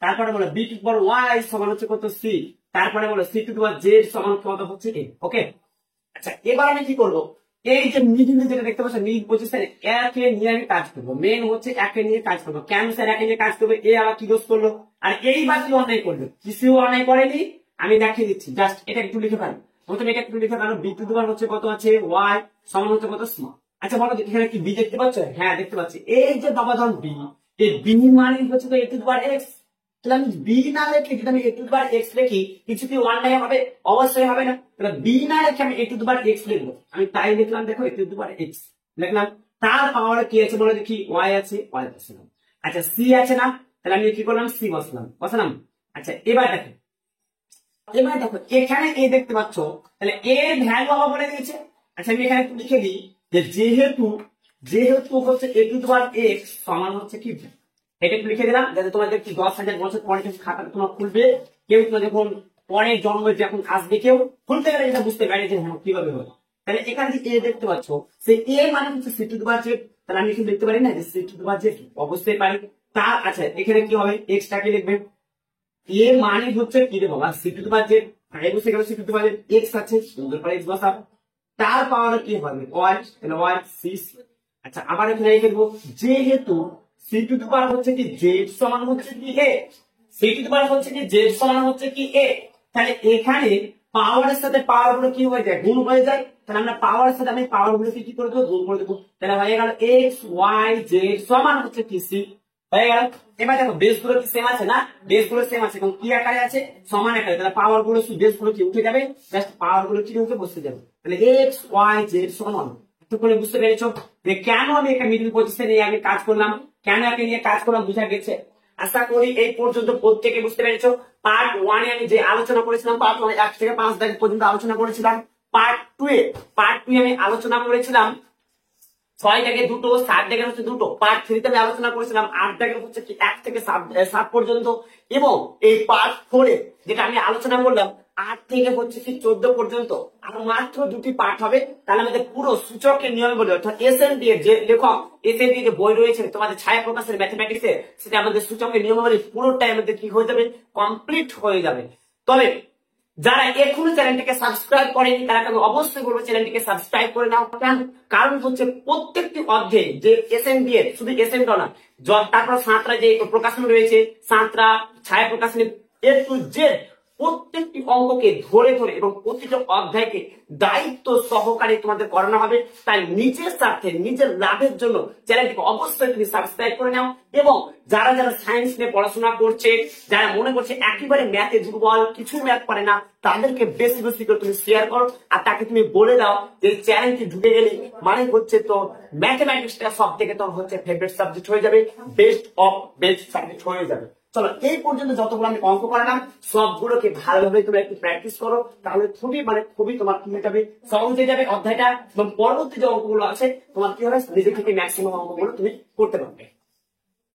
S1: তারপরে বলো b two the power y সমান হচ্ছে কত c, তারপরে বলো c two the power z সমান কত হচ্ছে a। ওকে, আচ্ছা এবার আমি কি করবো, এই যে মিডিল যেটা দেখতে পাচ্ছ মিড পজিশন, একে নিয়ে আমি কাজ করবো। মেন হচ্ছে একে নিয়ে কাজ করবো। কেন স্যার একে নিয়ে কাজ করবে, এ আবার কি দোষ করলো, আর এই বা কি অন্যায় করলো, কিছু অন্যায় করেনি, আমি দেখিয়ে দিচ্ছি। জাস্ট এটা একটু লিখে ফেলো, প্রথমে এটা একটু লিখে ফেলো। বি টু দি পাওয়ার হচ্ছে কত আছে ওয়াই সমান হচ্ছে কত সি। আচ্ছা বলো এখানে কি বি দেখতে পাচ্ছ, হ্যাঁ দেখতে পাচ্ছি। এই যে বাবা ধর বি, এই বি মানে হচ্ছে তো এ টু দি পাওয়ার এক্স। তাহলে আমি বি না লিখে যদি আমি এ টু দি পাওয়ার এক্স লিখি, কিছু কি ওয়ান নাই হবে, অবশ্যই হবে না। তাহলে বি না লিখে আমি এ টু দি পাওয়ার এক্স লিখবো। আমি তাই লিখলাম, দেখো এ টু দি পাওয়ার এক্স লিখলাম। তার পাওয়ারে কি আছে বলে দেখি, ওয়াই আছে, ওয়াই বসলাম। আচ্ছা সি আছে না, তাহলে আমি কি করলাম, সি বসলাম। আচ্ছা এবার দেখো, এবার দেখো এখানে এ দেখতে পাচ্ছ, তাহলে এর ভ্যালু আমার বলে দিয়েছে। আচ্ছা আমি এখানে একটু লিখে দিই যে যেহেতু যেহেতু হচ্ছে এ টু দি পাওয়ার এক্স সমান হচ্ছে কি, এটা একটু লিখে দিলাম যাতে তোমাদের কি 10,000 বছর পরে কিছু খাতা তোমার খুলবে, কেউ তো যখন পরে জন্মে যখন আসবে কেউ খুলতে গেলে এটা বুঝতে পারে যে হ্যাঁ কিভাবে হবে। তাহলে এখানে যে এ দেখতে পাচ্ছ, সেই এ মানে হচ্ছে C to the power Z, তাহলে আমি এখানে লিখতে পারি না যে C to the power Z, অবশ্যই পারি। তার আচ্ছা এখানে কি হবে, এক্স টাকে লিখবে, এর মানে হচ্ছে কি রে বাবা, C to the power Z, তাই বসে গেল C to the power Z, X আছে সুন্দর করে এক্স বসাবো, তার পাওয়ার কি হবে ওয়াই, তাহলে ওয়াই সি। আচ্ছা আবার এখানে লিখে দেবো, যেহেতু সি টু দি পাওয়ার হচ্ছে কি জেড সমান হচ্ছে কি এ, সি টু দি পাওয়ার হচ্ছে কি জেড সমান হচ্ছে কি এ, তাহলে এখানে পাওয়ারের সাথে পাওয়ার গুলো কি হয়ে যায়, গুণ হয়ে যায়। তাহলে আমরা পাওয়ারের সাথে আমি পাওয়ার গুলোকে কি করে দেবো, গুণ করে দেবো। তাহলে হয়ে গেল এক্স ওয়াই জেড সমান হচ্ছে কি সি, হয়ে গেল। এবার দেখো বেস গুলো কি সেম আছে না, বেস গুলো সেম আছে এবং কি আকারে আছে, সমান আকারে, তাহলে পাওয়ার গুলো বেস গুলো কি উঠে যাবে, জাস্ট পাওয়ার গুলো কি উঠে বসে যাবে। তাহলে এক্স ওয়াই জেড সমান, এতক্ষণে বুঝতে পেরেছো যে কেন আমি একটা মিডল পজিশনে নিয়ে আমি কাজ করলাম, কেন একে নিয়ে কাজ করলাম, বুঝা গেছে। আশা করি এই পর্যন্ত প্রত্যেকে বুঝতে পেরেছো। পার্ট 1 এ আমি যে আলোচনা করেছিলাম, পার্ট 1 1 থেকে 5 দাগ পর্যন্ত আলোচনা করেছিলাম। পার্ট 2 এ আমি আলোচনা করেছিলাম 6 দাগে দুটো, 7 দাগে হচ্ছে দুটো। পার্ট 3 তে আমি আলোচনা করেছিলাম 8 দাগে হচ্ছে কি 1 থেকে 7 পর্যন্ত। এবং এই পার্ট 4 এ যেটা আমি আলোচনা করলাম 8 থেকে হচ্ছে কি 14 পর্যন্ত, আর মাত্র দুটি পার্ট হবে। তাহলে আমাদের পুরো সূচকের নিয়মে বলি, অর্থাৎ এসএনডি এর যে লেখক এসএনডি যে বই রয়েছে তোমাদের ছায়া প্রকাশের ম্যাথমেটিক্সে, সেটা আমাদের সূচকের নিয়মে বলি পুরোটাই আমাদের কি হয়ে যাবে, কমপ্লিট হয়ে যাবে। তবে যারা এখনো চ্যানেলটিকে সাবস্ক্রাইব করেনি তারা আমি অবশ্যই বলবো চ্যানেলটিকে সাবস্ক্রাইব করে নাও। কারণ হচ্ছে প্রত্যেকটি অধ্যায়ে যে এসএনডি এর, শুধু এসএনডি না, তারপর সাঁতরা যে প্রকাশনী রয়েছে, সাঁতরা ছায়া প্রকাশনী, এর টু জেড প্রত্যেকটি অঙ্ককে ধরে ধরে এবং প্রতিটা অধ্যায়কে দায়িত্ব সহকারে তোমাদের করানো হবে। তাই নিজের স্বার্থে, নিজের লাভের জন্য চ্যানেলটিকে অবশ্যই তুমি সাবস্ক্রাইব করে নাও। এবং যারা যারা সায়েন্স নিয়ে পড়াশোনা করছে, যারা মনে করছে একেবারে ম্যাথে দুর্বল, কিছু ম্যাথ পারে না, তাদেরকে বেশি বেশি করে তুমি শেয়ার করো। আর তাকে তুমি বলে দাও যে চ্যানেলটি ঢুকে গেলে মানে হচ্ছে তো ম্যাথমেটিক্সটা সব থেকে তো হচ্ছে ফেভারিট সাবজেক্ট হয়ে যাবে, বেস্ট অফ বেস্ট সাবজেক্ট হয়ে যাবে। চলো এই পর্যন্ত যতগুলো আমি অঙ্ক করালাম সবগুলোকে ভালোভাবে তোমরা একটু প্র্যাকটিস করো, তাহলে খুবই তোমার কি হয়ে যাবে, সহজ হয়ে যাবে অধ্যায়টা। এবং পরবর্তী যে অঙ্কগুলো আছে তোমার কি হবে, নিজে থেকে ম্যাক্সিমাম অঙ্কগুলো তুমি করতে পারবে।